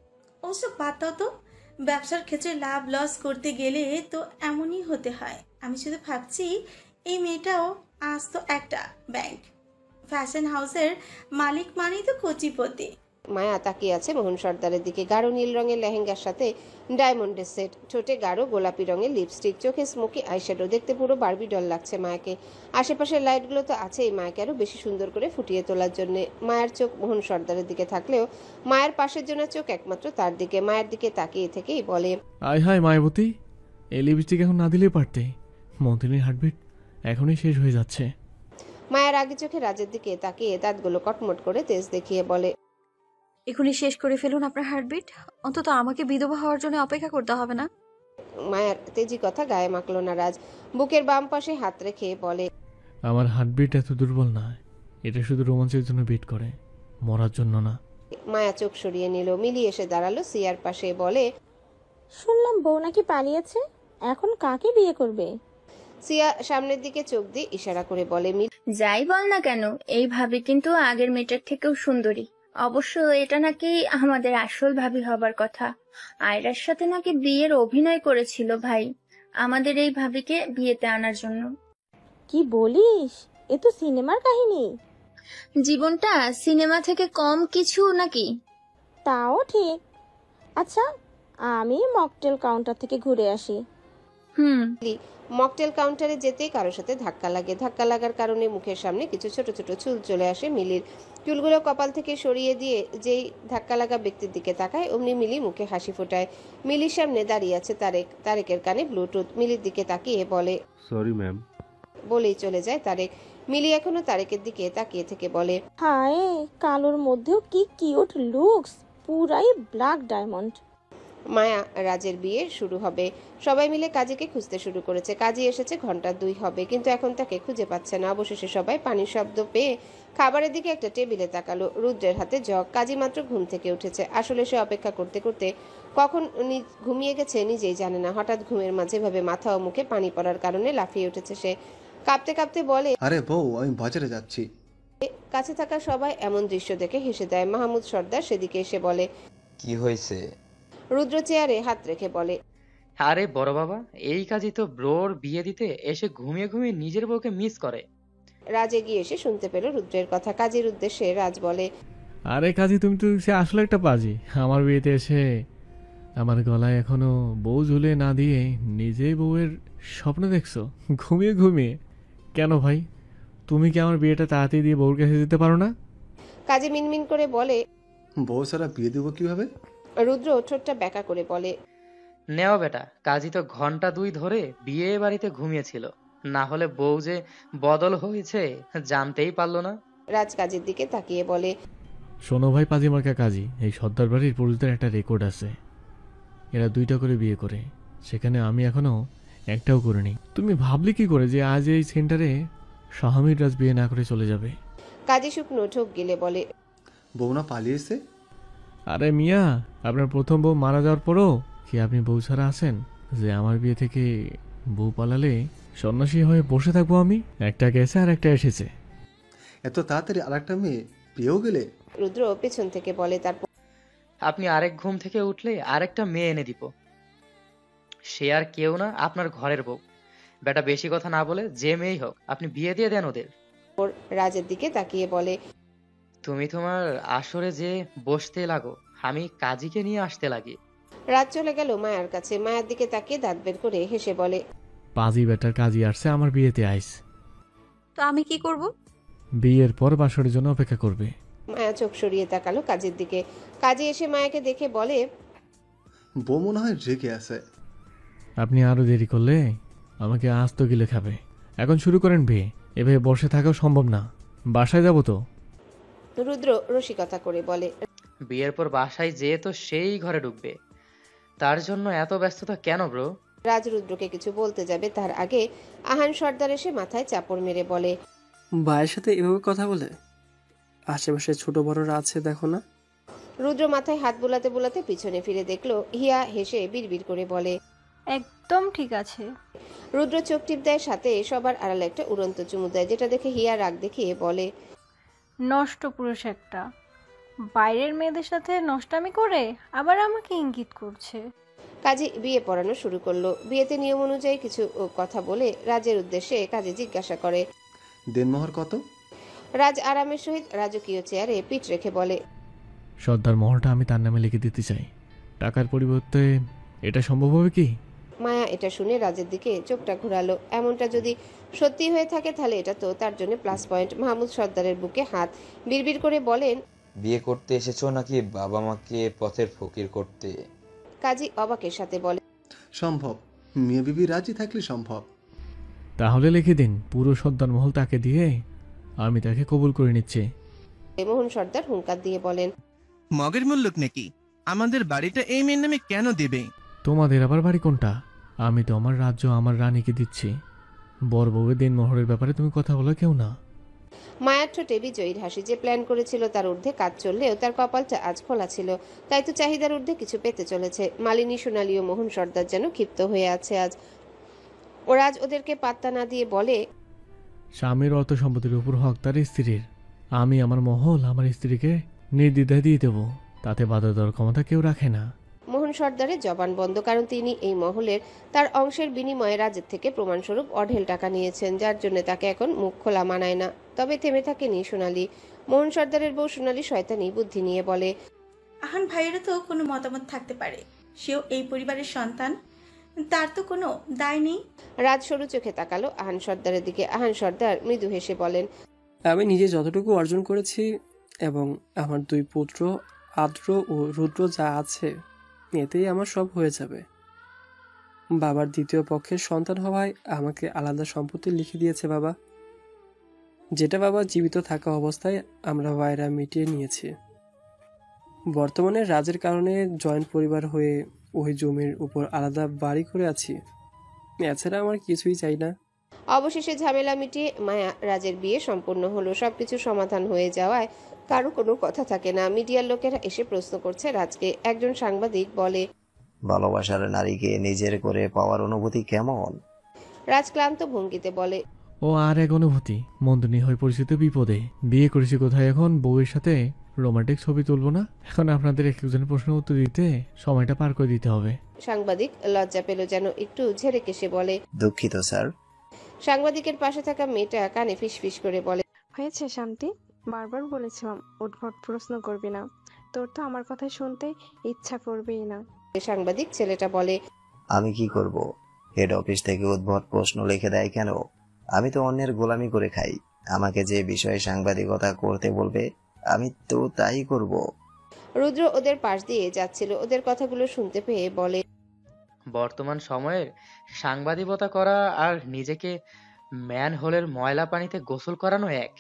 ওসব বাদ দাও তো, ব্যবসার ক্ষেত্রে লাভ লস করতে গেলে তো এমনই হতে হয়। আমি শুধু ভাবছি এই মেয়েটাও আজ তো একটা ব্যাংক ফ্যাশন হাউসের মালিক মানেই তো কোটিপতি। মায়া তাকিয়ে আছে মোহন সর্দারের দিকে। গাঢ় নীল রঙের লেহেঙ্গার সাথে ডায়মন্ডের সেট, ঠোঁটে গাঢ় গোলাপি রঙের লিপস্টিক, চোখে স্মোকি আইশ্যাডো, দেখতে পুরো বারবি ডল লাগছে মায়াকে। আশেপাশের লাইটগুলো তো আছেই মায়াকে আরো বেশি সুন্দর করে ফুটিয়ে তোলার জন্য। মায়ের চোখ মোহন সর্দারের দিকে থাকলেও মায়ের পাশের জন্য চোখ একমাত্র তার দিকে। মায়ের দিকে তাকিয়ে থেকেই বলে, আয় হায় মায়াবতী, এই লিপস্টিক এখন না দিলেই পারতে। মন্ত্রীর হার্টবিট এখনই শেষ হয়ে যাচ্ছে। মায়ের আগে চোখে রাজের দিকে তাকিয়ে দাঁতগুলো কটমট করে তেজ দেখিয়ে বলে, এখনই শেষ করে ফেলুন আপনার হার্টবিট, অন্তত আমাকে বিধবা হওয়ার জন্য অপেক্ষা করতে হবে না। মায়ের তেজি কথা গায়ে মাখলো না রাজ। বুকের বাম পাশে হাত রেখে বলে, আমার হার্টবিট এত দুর্বল না, এটা শুধু রোমাঞ্চের জন্য বিট করে, মরার জন্য না। মায়া চোখ সরিয়ে নিল। মিলি এসে দাঁড়ালো সিয়ার পাশে, বলে, শুনলাম বউ নাকি পালিয়েছে, এখন কাকে বিয়ে করবে? সিয়া সামনের দিকে চোখ দিয়ে ইশারা করে বলে, যাই বল না কেন, এই ভাবি কিন্তু আগের মেয়েটার থেকেও সুন্দরী। অবশ্য এটা নাকি আমাদের আসল ভাবি হবার কথা। আয়রার সাথে নাকি বিয়ের অভিনয় করেছিল ভাই, আমাদের এই ভাবিকে বিয়েতে আনার জন্য। কি বলিস? এ তো সিনেমার কাহিনী। জীবনটা সিনেমা থেকে কম কিছু নাকি? তাও ঠিক। আচ্ছা, আমি মকটেল কাউন্টার থেকে ঘুরে আসি। মকটেল কাউন্টারে যেতেই কারোর সাথে ধাক্কা লাগে। ধাক্কা লাগার কারণে মুখের সামনে কিছু ছোট ছোট চুল চলে আসে মিলির। চুলগুলো কপাল থেকে সরিয়ে দিয়ে যেই ধাক্কা লাগা ব্যক্তির দিকে তাকায়, অমনি মিলি মুখে হাসি ফোটায়। মিলির সামনে দাঁড়িয়ে আছে তারেক। তারেকের কানে ব্লুটুথ। মিলির দিকে তাকিয়ে বলে, সরি ম্যাম। বলেই চলে যায় তারেক। মিলি এখনো তারেকের দিকে তাকিয়ে থেকে বলে, হায়, কালোর মধ্যেও কি কিউট লুকস, পুরাই ব্ল্যাক ডায়মন্ড। মায়া রাজের বিয়ে শুরু হবে। সবাই মিলে কাজীকে খুঁজতে শুরু করেছে। কাজী এসেছে ঘন্টা 2 হবে, কিন্তু এখন তাকে খুঁজে পাচ্ছে না। অবশেষে সবাই পানির শব্দ পেয়ে খাবারের দিকে একটা টেবিলে তাকালো। রুদ্রের হাতে জগ। কাজী মাত্র ঘুম থেকে উঠেছে। আসলে সে অপেক্ষা করতে করতে কখন ঘুমিয়ে গেছে নিজেই জানে না। হঠাৎ ঘুমের মাঝে ভাবে মাথা ও মুখে পানি পড়ার কারণে লাফিয়ে উঠেছে সে। কাঁপতে কাঁপতে বলে, আরে বউ, আমি বাজারে যাচ্ছি। কাছে থাকা সবাই এমন দৃশ্য দেখে হেসে দেয়। মাহমুদ সর্দার সেদিকে এসে বলে, কি হয়েছে? রুদ্র চেয়ারে হাত রেখে বলে, আরে বড় বাবা, এই কাজই তো ব্রোর বিয়ে দিতে এসে ঘুমিয়ে ঘুমিয়ে নিজের বউকে মিস করে। রাজ এগিয়ে এসে শুনতে পেল রুদ্রের কথা। কাজীর উদ্দেশ্যে রাজ বলে, আরে কাজী, তুমি তো সে আসলে একটা পাজি। আমার বিয়েতে এসে আমার গলায় এখনো বউ ঝুলে না দিয়ে নিজেই বউয়ের স্বপ্ন দেখছো ঘুমিয়ে ঘুমিয়ে। কেন ভাই, তুমি কি আমার বিয়েটা তাড়াতাড়ি দিয়ে বউর কাছে যেতে পারো না? কাজী মিনমিন করে বলে, বউ ছাড়া বিয়ে দেবো কিভাবে? রুদ্র ঠোঁটটা ব্যাকা করে বলে, নেও বেটা, কাজী তো ঘন্টা 2 ধরে বিয়ে বাড়িতে ঘুমিয়েছিল, না হলে বউ যে বদল হয়েছে জানতেই পারলো না। রাজ কাজের দিকে তাকিয়ে বলে, শোনো ভাই পাজিমার্কা কাজী, এই সর্দার বাড়ির পুরুষদের একটা রেকর্ড আছে, এরা 2টা করে বিয়ে করে, সেখানে আমি এখনো একটাও করিনি। তুমি ভাবলে কি করে যে আজ এই সেন্টারে শাহমির রাজ বিয়ে না করে চলে যাবে? কাজী শুকনো ঢোক গিলে বলে, বউ না পালিয়েছে? আরে মিয়া, আপনার প্রথম বউ মারা যাওয়ার পরও কি আপনি বউ ছাড়া আছেন যে আমার বিয়ে থেকে বউ পালালে সন্ন্যাসী হয়ে বসে থাকবো আমি? একটা গেছে আর একটা এসেছে। এত তাড়াতাড়ি আরেকটা মেয়ে পেয়েও গেলে? রুদ্র পেছন থেকে বলে, তারপর আপনি আরেক ঘুম থেকে উঠলে আরেকটা মেয়ে এনে দিব, সে আর কেউ না, আপনার ঘরের বউ। বেটা বেশি কথা না বলে যে মেয়েই হোক আপনি বিয়ে দিয়ে দেন ওদের। রাজের দিকে তাকিয়ে বলে, তুমি তোমার আসরে যে বসতে লাগো, আমি কাজীকে নিয়ে আসতে লাগি। রাজ চলে গেল মায়ার কাছে। মায়ার দিকে তাকিয়ে দাঁত বের করে হেসে বলে, পাজি বেটার কাজী আসছে আমার বিয়েতে আইস। তো আমি কি করব? বিয়ের পর বাসরের জন্য অপেক্ষা করবে। মায়া চোখ সরিয়ে তাকালো কাজীর দিকে। কাজী এসে মায়াকে দেখে বলে, বউ মনে হয় রেগে আছে। আপনি আরো দেরি করলে আমাকে আজ তো গিলে খাবে। এখন শুরু করেন বিয়ে, এভাবে বসে থাকাও সম্ভব না। বাসায় যাব তো? রুদ্র রসিকতা করে বলে, বিয়ের পর বাসায় যেয়ে তো সেই ঘরে ঢুকবে, তার জন্য এত ব্যস্ততা কেন ব্রো? রাজ রুদ্রকে কিছু বলতে যাবে তার আগে আহান সর্দার এসে মাথায় চাপড় মেরে বলে, ভাইয়ের সাথে এভাবে কথা বলে? আশেপাশে ছোট বড়রা আছে দেখো না। রুদ্র মাথায় হাত বুলাতে বুলাতে পিছনে ফিরে দেখলো হিয়া হেসে বিড়বিড় করে বলে, একদম ঠিক আছে। রুদ্র চোখ টিপ দেয়, সাথে সবার আড়ালে একটা উড়ন্ত চুমু দেয়, যেটা দেখে হিয়া রাগ দেখিয়ে বলে, নষ্ট পুরুষ একটা, বাইরের মেয়েদের সাথে নষ্টামি করে আবার আমাকে ইঙ্গিত করছে। কাজী বিয়ে পড়ানো শুরু করলো। বিয়েতে নিয়ম অনুযায়ী কিছু কথা বলে রাজের উদ্দেশ্যে কাজী জিজ্ঞাসা করে, দেনমোহর কত? রাজ আরামের সহিত রাজকীয় চেয়ারে পিঠ রেখে বলে, সর্দার মহলটা আমি তার নামে লিখে দিতে চাই। টাকার পরিবর্তে এটা সম্ভব হবে কি? মায়া এটা শুনে রাজের দিকে চোখটা ঘুরালো। এমনটা যদি সত্যি হয়ে থাকে তাহলে এটা তো তার জন্য প্লাস পয়েন্ট। মাহমুদ সর্দারের বুকে হাত বিড়বিড় করে বলেন, বিয়ে করতে এসেছো নাকি বাবা মাকে পথের ফকির করতে? কাজী অবাকের সাথে বলে, সম্ভব, মেয়ে বিবি রাজি থাকলে সম্ভব। তাহলে লিখে দিন, পুরো সর্দার মহল তাকে দিয়ে আমি তাকে কবুল করে নিচ্ছি। মোহন সর্দার হুঙ্কার দিয়ে বলেন, মগের মুল্লুক নাকি? আমাদের বাড়িটা এই মেয়ের নামে কেন দেবে? তোমাদের আবার বাড়ি কোনটা? আমি তো আমার রাজ্য আমার রানীকে দিচ্ছি। বর বউয়ের দিন মোহরের ব্যাপারে তুমি কথা বলো কেউ না। মায়ার ঠোঁটে বিজয়ীর হাসি। যে প্ল্যান করেছিল তার ঊর্ধ্বে কাজ চললেও তার কপালটা আজ খোলা ছিল, তাই তো চাহিদার ঊর্ধ্বে কিছু পেতে চলেছে। মালিনী, সোনালী ও মোহন সর্দার যেন ক্ষিপ্ত হয়ে আছে আজ। ওরা আজ ওদেরকে পাত্তা না দিয়ে বলে, স্বামীর অর্থ সম্পত্তির উপর হক তার স্ত্রীর। আমি আমার মহল আমার স্ত্রীকে নির্দ্বিধায় দিয়ে দেবো, তাতে বাধা দেওয়ার ক্ষমতা কেউ রাখে না। মোহন সর্দারের জবান বন্ধ, কারণ তিনি এই মহলের তার অংশের বিনিময়ে রাজের থেকে প্রমাণস্বরূপ অঢেল টাকা নিয়েছেন, যার জন্য তাকে এখন মুখ খোলা মানায় না। তবে থেমে থাকেনি সোনালী। মোহন সর্দারের বউ সোনালী শয়তানি বুদ্ধি নিয়ে বলে, আহান ভাইয়েরও তো কোনো মতামত থাকতে পারে, সেও এই পরিবারের সন্তান, তার তো কোনো দায় নেই। রাজ সরু চোখে তাকালো আহান সর্দারের দিকে। আহান সর্দার মৃদু হেসে বলেন, আমি নিজে যতটুকু অর্জন করেছি এবং আমার 2 পুত্র আদ্র ও রুদ্র যা আছে, এতেই আমার সব হয়ে যাবে। বাবার দ্বিতীয় পক্ষের সন্তান হওয়ায় আমাকে আলাদা সম্পত্তি লিখে দিয়েছে বাবা, যেটা বাবা জীবিত থাকা অবস্থায় আমরা ভাইরা মিটিয়ে নিয়েছি। বর্তমানে রাজের কারণে জয়েন্ট পরিবার হয়ে ওই জমির উপর আলাদা বাড়ি করে আছি। এছাড়া আমার কিছুই চাই না। অবশেষে ঝামেলা মিটিয়ে মায়া রাজের বিয়ে সম্পূর্ণ হলো। সবকিছু সমাধান হয়ে যাওয়ায় কারো কোনো কথা থাকে না। মিডিয়ার লোকেরা এসে প্রশ্ন করছে রাজকে। একজন সাংবাদিক বলে, ভালোবাসার নারীকে নিজের করে পাওয়ার অনুভূতি কেমন? রাজ ক্লান্ত ভঙ্গিতে বলে, ও আর এক অনুভূতি, মন্দনী হয়ে পরিচিত বিপদে। বিয়ে করেছি কোথায় এখন, বউয়ের সাথে রোমান্টিক ছবি তুলবো না? এখন আপনাদের একজনের প্রশ্ন উত্তর দিতে সময়টা পার করে দিতে হবে। সাংবাদিক লজ্জা পেল, যেন একটু ঝেড়ে কেসে বলে, দুঃখিত স্যার। সাংবাদিকের পাশে থাকা মেয়েটা কানে ফিসফিস করে বলে, হয়েছে শান্তি, বারবার বলেছিলাম উদ্ভট প্রশ্ন করবি না, তোর তো আমার কথা শুনতে ইচ্ছা করবেই না। সাংবাদিক ছেলেটা বলে, আমি কি করব? হেড অফিস থেকে উদ্ভট প্রশ্ন লিখে দেয় কেন? আমি তো অন্যের গোলামি করে খাই। আমাকে যে বিষয়ে সাংবাদিকতা করতে বলবে আমি তো তাই করব। রুদ্র ওদের পাশ দিয়ে যাচ্ছিল, ওদের কথাগুলো শুনতে পেয়ে বলে, বর্তমান সময়ের সাংবাদিকতা করা আর নিজেকে ম্যান হোলের ময়লা পানিতে গোসল করানো এক।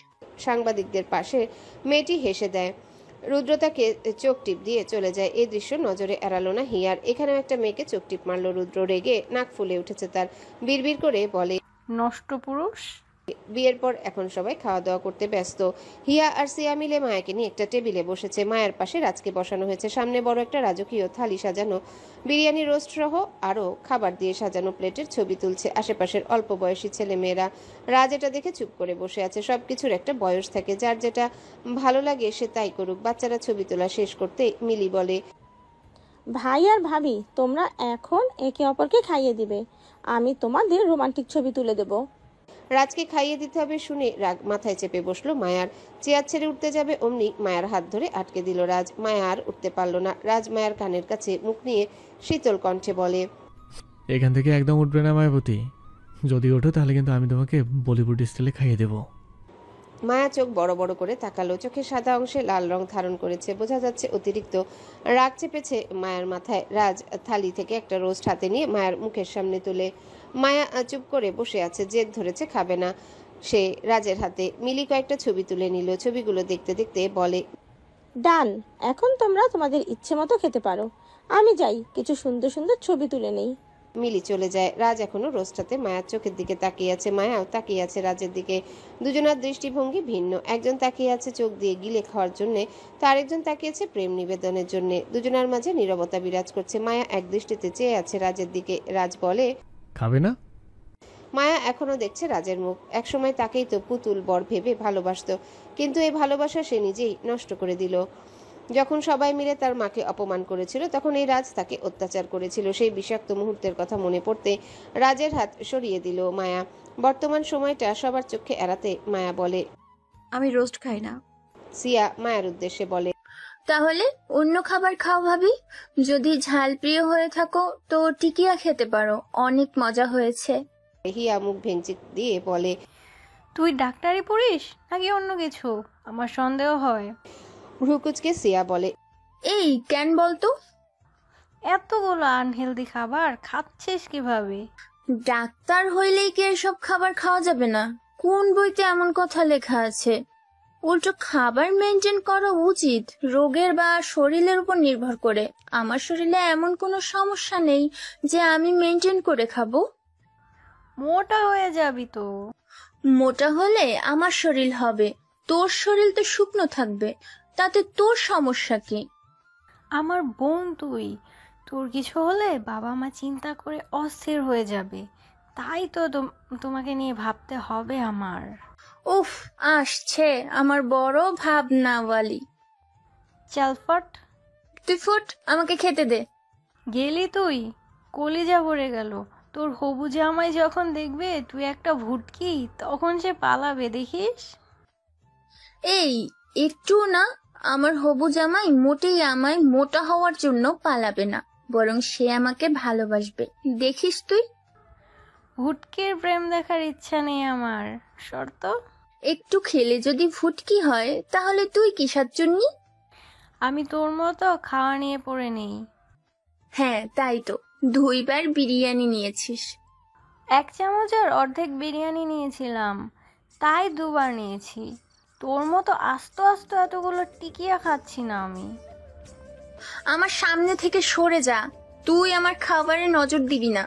সাংবাদিকদের পাশে মেয়েটি হেসে দেয়। রুদ্র তাকে চোখ টিপ দিয়ে চলে যায়। এই দৃশ্য নজরে এড়ালো না হিয়ার। এখানেও একটা মেয়েকে চোখ টিপ মারলো রুদ্র। রেগে নাক ফুলে উঠেছে তার। বিড়বিড় করে বলে, নষ্ট পুরুষ। বিয়ের পর এখন সবাই খাওয়া দাওয়া করতে ব্যস্ত। হিয়া আর সিয়া মিলে মায়াকে নিয়ে একটা টেবিলে বসেছে। মায়ের পাশে রাজকে বসানো হয়েছে। সামনে বড় একটা রাজকীয় থালি সাজানো, বিরিয়ানি রোস্ট সহ আরো খাবার দিয়ে সাজানো প্লেটের ছবি তুলছে আশেপাশের অল্প বয়সী ছেলে মেয়েরা। রাজ এটা দেখে চুপ করে বসে আছে। সবকিছুর একটা বয়স থাকে, যার যেটা ভালো লাগে সে তাই করুক। বাচ্চারা ছবি তোলা শেষ করতে মিলি বলে, ভাই আর ভাবি তোমরা এখন একে অপরকে খাইয়ে দিবে, আমি তোমাদের রোমান্টিক ছবি তুলে দেব। রাজকে খাইয়ে দিতে হবে শুনে রাগ মাথায় চেপে বসলো মায়ার। চেয়ার ছেড়ে উঠতে যাবে অমনি মায়ার হাত ধরে আটকে দিল রাজ। মায়া আর উঠতে পারল না। রাজ মায়ার কানের কাছে মুখ নিয়ে শীতল কণ্ঠে বলে, এখান থেকে একদম উঠবে না মায়াবতী, যদি ওঠো তাহলে কিন্তু আমি তোমাকে বলিউড স্টাইলে খাইয়ে দেবো। মায়া চোখ বড় বড় করে তাকালো। চোখের সাদা অংশে লাল রং ধারণ করেছে, বোঝা যাচ্ছে অতিরিক্ত রাগ চেপেছে মায়ার মাথায়। রাজ থালি থেকে একটা রোস্ট হাতে নিয়ে মায়ার মুখের সামনে তুলে। মায়া চুপ করে বসে আছে, জেদ ধরেছে খাবে না সে রাজের হাতে। মিলি কয়েকটা ছবি তুলে নিল। ছবিগুলো দেখতে দেখতে বলে, ডান, এখন তোমরা তোমাদের ইচ্ছে মতো খেতে পারো, আমি যাই কিছু সুন্দর সুন্দর ছবি তুলে নেই। মিলি চলে যায়। রাজ এখনো রোস্টাতে মায়ার চোখের দিকে তাকিয়ে আছে, মায়াও তাকিয়ে আছে রাজের দিকে। দুজনের দৃষ্টিভঙ্গি ভিন্ন। একজন তাকিয়ে আছে চোখ দিয়ে গিলে খাওয়ার জন্য, তো আরেকজন তাকিয়েছে প্রেম নিবেদনের জন্য। দুজনের মাঝে নীরবতা বিরাজ করছে। মায়া এক দৃষ্টিতে চেয়ে আছে রাজের দিকে। রাজ বলে, খাবে না? মায়া এখনো দেখছে রাজের মুখ। একসময় তাকেই তো পুতুল বর ভেবে ভালোবাসতো, কিন্তু এই ভালোবাসা সে নিজেই নষ্ট করে দিল। যখন সবাই মিলে তার মাকে অপমান করেছিল, তখন এই রাজ তাকে অত্যাচার করেছিল। সেই বিষাক্ত মুহূর্তের কথা মনে পড়তে রাজের হাত সরিয়ে দিল মায়া। বর্তমান সময়টা সবার চোখে এড়াতে মায়া বলে, আমি রোস্ট খাই না। সিয়া মায়ার উদ্দেশ্যে বলে, তাহলে অন্য খাবার খাও ভাবি। যদি ঝাল প্রিয় হয়ে থাকো তো টিকিয়া খেতে পারো, অনেক মজা হয়েছে। হিয়া মুখ ভেঙচি দিয়ে বলে, তুই ডাক্তারি পড়িস নাকি অন্য কিছু? আমার সন্দেহ হয়। ভ্রুকুচকে সিয়া বলে, এই কেন বলতো? এতগুলো আনহেলদি খাবার খাচ্ছিস কিভাবে? ডাক্তার হইলেই কি এসব খাবার খাওয়া যাবে না? কোন বইতে এমন কথা লেখা আছে? উল্টো খাবার মেনটেন করা উচিত রোগের বা শরীরের উপর নির্ভর করে। আমার শরীরে এমন কোনো সমস্যা নেই যে আমি মেনটেন করে খাবো। মোটা হয়ে যাবি তো। মোটা হলে আমার শরীর হবে, তোর শরীর তো শুকনো থাকবে, তাতে তোর সমস্যা কি? আমার বোন তুই, তোর কিছু হলে বাবা মা চিন্তা করে অস্থির হয়ে যাবে। তাই তো তোমাকে নিয়ে ভাবতে হবে আমার। উফ, আসছে আমার বড় ভাবনাওয়ালি। চল ফট। তুই ফুট, আমাকে খেতে দে। গেলি তুই? কলিজা ভরে গেল। তোর হবু জামাই যখন দেখবে তুই একটা ভুটকি, তখন সে পালাবে, দেখিস। এই একটু না, আমার হবু জামাই মোটেই আমায় মোটা হওয়ার জন্য পালাবে না, বরং সে আমাকে ভালোবাসবে, দেখিস তুই। ভুটকির প্রেম দেখার ইচ্ছা নেই আমার, শর্ত একটু খেলে যদি ভুটকি হয় তাহলে তুই কিসের জন্য? আমি তোর মতো খাওয়া নিয়ে পড়ে নেই। হ্যাঁ তাই তো, 2 বার বিরিয়ানি নিয়েছিস। 1 চামচের অর্ধেক বিরিয়ানি নিয়েছিলাম, তাই 2 বার নিয়েছি। তোর মতো আস্ত আস্ত এতগুলো টিকিয়া খাচ্ছি না আমি। আমার সামনে থেকে সরে যা, তুই আমার খাবারে নজর দিবি না।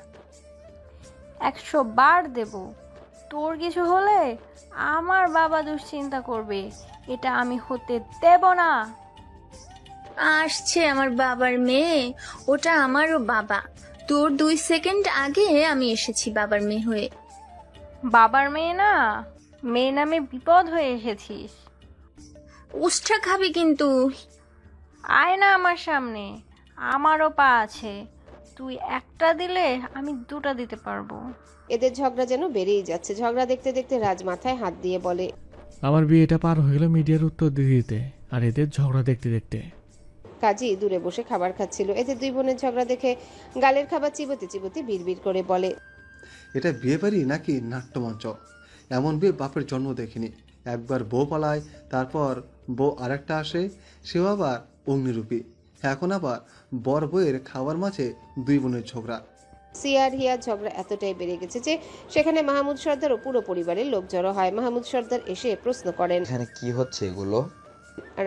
100 বার দেব। তোর কিছু হলে আমার বাবা দুশ্চিন্তা করবে, এটা আমি হতে দেব না। আসছে আমার বাবার মেয়ে, ওটা আমারও বাবা। তোর 2 সেকেন্ড আগে আমি এসেছি বাবার মেয়ে হয়ে। বাবার মেয়ে না, মেয়ে নামে বিপদ হয়ে এসেছিস। উষ্ঠা খাবি কিন্তু। আয় না আমার সামনে, আমারও পা আছে। তুই একটা দিলে আমি 2টা দিতে পারবো। এদের ঝগড়া যেন বেড়েই যাচ্ছে। ঝগড়া দেখতে দেখতে রাজ মাথায় হাত দিয়ে বলে, আমার বিয়েটা পার হয়ে গেল মিডিয়ার উত্তর দিতে, আর এদের ঝগড়া দেখতে দেখতে। কাজী দূরে বসে খাবার খাচ্ছিল। এদের 2 বোনের ঝগড়া দেখে গালের খাবার চিবোতে চিবোতে বিড়বিড় করে বলে, এটা বিয়ে বাড়ি নাকি নাট্যমঞ্চ? এমন বিয়ে বাপের জন্ম দেখিনি। একবার বউ পালায়, তারপর বউ আরেকটা আসে, সেও আবার অগ্নিরূপী। এখন আবার বর বইয়ের খাওয়ার মাঝে দুই বোনের ঝগড়া। সিয়ার হিয়ার ঝগড়া এতটাই বেড়ে গেছে যে সেখানে মাহমুদ সর্দার ও পুরো পরিবারের লোক জড়ো হয়। মাহমুদ সর্দার এসে প্রশ্ন করেন। এখানে কি হচ্ছে এগুলো?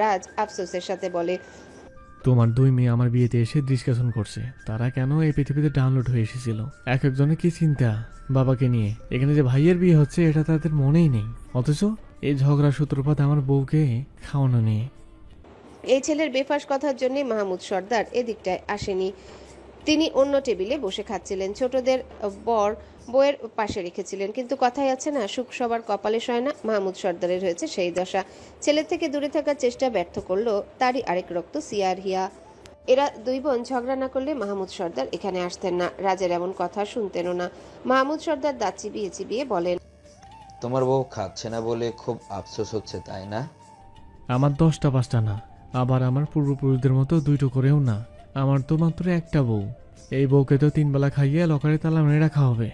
রাজ আফসোসের সাথে বলে, তোমার দুই মেয়ে আমার বিয়েতে এসে ডিসকাশন করছে তারা কেন এই পৃথিবীতে ডাউনলোড হয়ে এসেছিল। এক একজনের কি চিন্তা বাবাকে নিয়ে। এখানে যে ভাইয়ের বিয়ে হচ্ছে এটা তাদের মনেই নেই, অথচ এই ঝগড়া সূত্রপাত আমার বউকে খাওয়ানো নিয়ে। এই ছেলের বেফাস কথার জন্য মাহমুদ সর্দার এদিকটায় আসেনি। তিনি অন্য টেবিলে বসে খাচ্ছিলেন। ছোটদের বর বইয়ের পাশে রেখেছিলেন, কিন্তু কথাই আছে না, সুখ সবার কপালে সয় না। মাহমুদ সর্দারের হয়েছে সেই দশা। ছেলের থেকে দূরে থাকার চেষ্টা ব্যর্থ করলো তারই আরেক রক্ত সিয়ার হিয়া। এরা দুই বোন ঝগড়া না করলে মাহমুদ সর্দার এখানে আসতেন না, রাজের এমন কথা শুনতেনও না। মাহমুদ সর্দার দাঁত চিবিয়ে চিবিয়ে বলেন, তোমার বউ খাচ্ছে না বলে খুব আফসোস হচ্ছে তাই না? আমার 10টা 5টা না, আবার আমার পূর্বপুরুষদের মতো 2টো করেও না। আমার তো মাত্র একটা বউ। এই বউকে তো 3 বেলা খাইয়ে লকারে তালা মেরে রাখা হবে।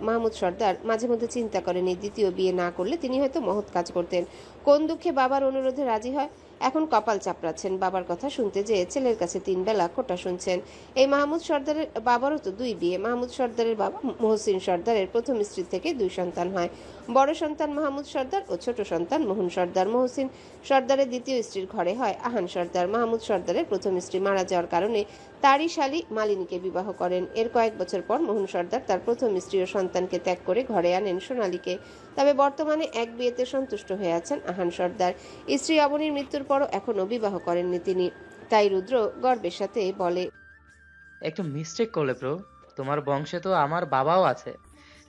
মাহমুদ সর্দার মাঝে মধ্যে চিন্তা করেন এই দ্বিতীয় বিয়ে না করলে তিনি হয়তো মহৎ কাজ করতেন। কোন দুঃখে বাবার অনুরোধে রাজি হয়। এখন কপাল চাপড়াচ্ছেন, বাবার কথা শুনতে যেয়ে ছেলের কাছে 3 বেলা কোটা শুনছেন। এই মাহমুদ সর্দারের বাবারও তো 2 বিয়ে। মাহমুদ সর্দারের বাবা মহসিন সর্দারের প্রথম স্ত্রী থেকে 2 সন্তান হয়। বড় সন্তান মাহমুদ সর্দার ও ছোট সন্তান মোহন সর্দার। মহসিন সর্দারের দ্বিতীয় স্ত্রীর ঘরে হয় আহান সর্দার। মাহমুদ সর্দারের প্রথম স্ত্রী মারা যাওয়ার কারণে তারই শালী মালিনীকে বিবাহ করেন। এর কয়েক বছর পর মোহন সর্দার তার প্রথম স্ত্রী ও সন্তানকে ত্যাগ করে ঘরে আনেন সোনালীকে। তবে বর্তমানে এক বিয়েতে সন্তুষ্ট হয়ে আছেন আহান সর্দার। স্ত্রী অবনীর মৃত্যুর পরও এখনো বিবাহ করেননি তিনি। তাই রুদ্র গর্বের সাথে বলে, একটু মিস্টেক করলে ব্রো, তোমার বংশে তো আমার বাবাও আছে,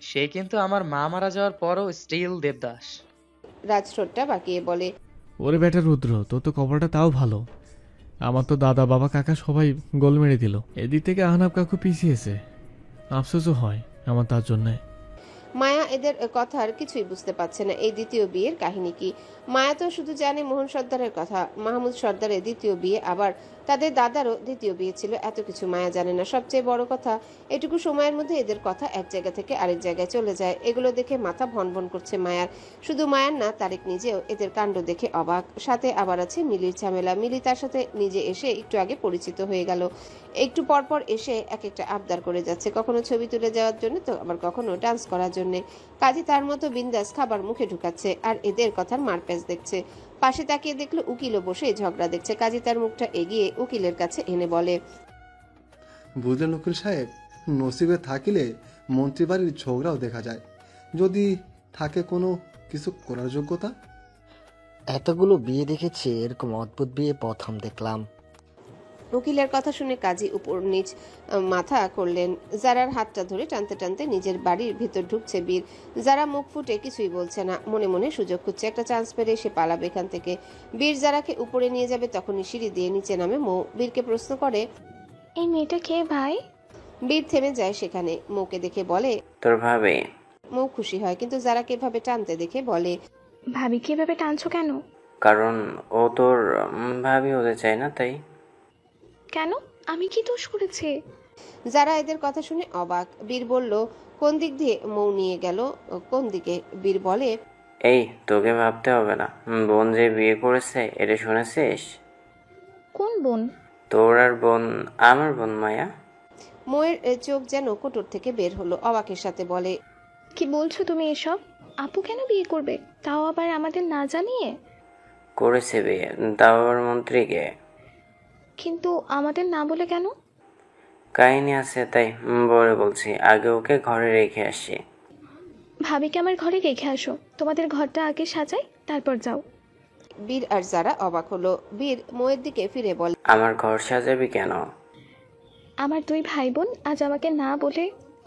সে কিন্তু আমার মা মারা যাওয়ার পরও স্টিল দেবদাস। রাজ ঠোঁটটা বাঁকিয়ে বলে, ওরে বেটা রুদ্র, তোর তো কপালটা তাও ভালো। আমার তো দাদা বাবা কাকা সবাই গোল মেরে দিল। এদিক থেকে আহনাব কাকু পিছিয়েছে, আফসোসও হয় আমার তার জন্যে। মায়া এদের কথার কিছুই বুঝতে পারছে না। এই দ্বিতীয় বিয়ের কাহিনী কি? মায়া তো শুধু জানে মোহন সর্দারের কথা। মাহমুদ সর্দারের দ্বিতীয় বিয়ে, আবার তাদের দাদারও দ্বিতীয় বিয়ে ছিল। এত কিছু মায়া জানে না। সবচেয়ে বড় কথা, এটুকু সময়ের মধ্যে এদের কথা এক জায়গা থেকে আরেক জায়গায় চলে যায়। এগুলো দেখে মাথা ভনভন করছে মায়ার। শুধু মায়ার না, তারেক নিজেও এদের কাণ্ড দেখে অবাক। সাথে আবার আছে মিলির ঝামেলা। মিলি তার সাথে নিজে এসে একটু আগে পরিচিত হয়ে গেল। একটু পরপর এসে এক একটা আবদার করে যাচ্ছে, কখনো ছবি তুলে যাওয়ার জন্য, তো আবার কখনো ডান্স করার জন্য। কাজী তার মতো বিন্দাস খাবার মুখে ঢুকাচ্ছে আর এদের কথার মারপ্যাচ দেখছে। পাশে তাকিয়ে দেখলো উকিলও বসে ঝগড়া দেখছে। কাজী তার মুখটা এগিয়ে উকিলের কাছে এনে বলে, বুঝলেন উকিল সাহেব, নসিবে থাকিলে মন্ত্রী বাড়ির ঝগড়াও দেখা যায়, যদি থাকে কোনো কিছু করার যোগ্যতা। এতগুলো বিয়ে দেখেছি, এরকম অদ্ভুত বিয়ে প্রথম দেখলাম। উকিলের কথা শুনে কাজী উপর নিচ মাথা করলেন। যারার হাতটা ধরে টানতে টানতে নিজের বাড়ির ভিতর ঢুকছে বীর। যারা মুখ ফুটে কিছুই বলছে না, মনে মনে সুযোগ খুঁজছে, একটা চান্স পেলে সে পালাবে এখান থেকে। বীর যারাকে উপরে নিয়ে যাবে তখনই সিঁড়ি দিয়ে নিচে নামে মৌ। বীরকে প্রশ্ন করে, এই মেয়েটা কে ভাই? বীর থেমে যায় সেখানে। মৌকে দেখে বলে, তোর ভাবে। মৌ খুশি হয়, কিন্তু যারাকে এভাবে টানতে দেখে বলে, ভাবি কি এভাবে টানছো কেন? কারণ ও তোর ভাবি হতে চায় না তাই। কেন? আমি কি দোষ করেছি? যারা এদের কথা শুনে অবাক। বীর বলল, কোন দিক দিয়ে মৌ নিয়ে গেল? কোন দিকে? বীর বলে, এই তোকে ভাবতে হবে না, বোন যে বিয়ে করেছে এটা শুনেছিস? কোন বোন? তোর আর বোন, আমার বোন মায়া। মৌয়ের চোখ যেন কোটর থেকে বের হলো, অবাকের সাথে বলে, কি বলছো তুমি এসব? আপু কেন বিয়ে করবে, তাও আবার আমাদের না জানিয়ে? করেছে বিয়ে, তাও আবার মন্ত্রীকে। কিন্তু আমাদের না বলে কেন? কাহিনী আছে তাই বলে বলছি, আগে ওকে ঘরে রেখে আসি। ভাবিকে আমার ঘরে রেখে আসো, তোমাদের ঘরটা আগে সাজাই, তারপর যাও। বীর আর যারা অবাক হলো। বীর মৌয়ের দিকে ফিরে বলে, আমার ঘর সাজাবি কেন? আমার 2 ভাই বোন আজ আমাকে না বলে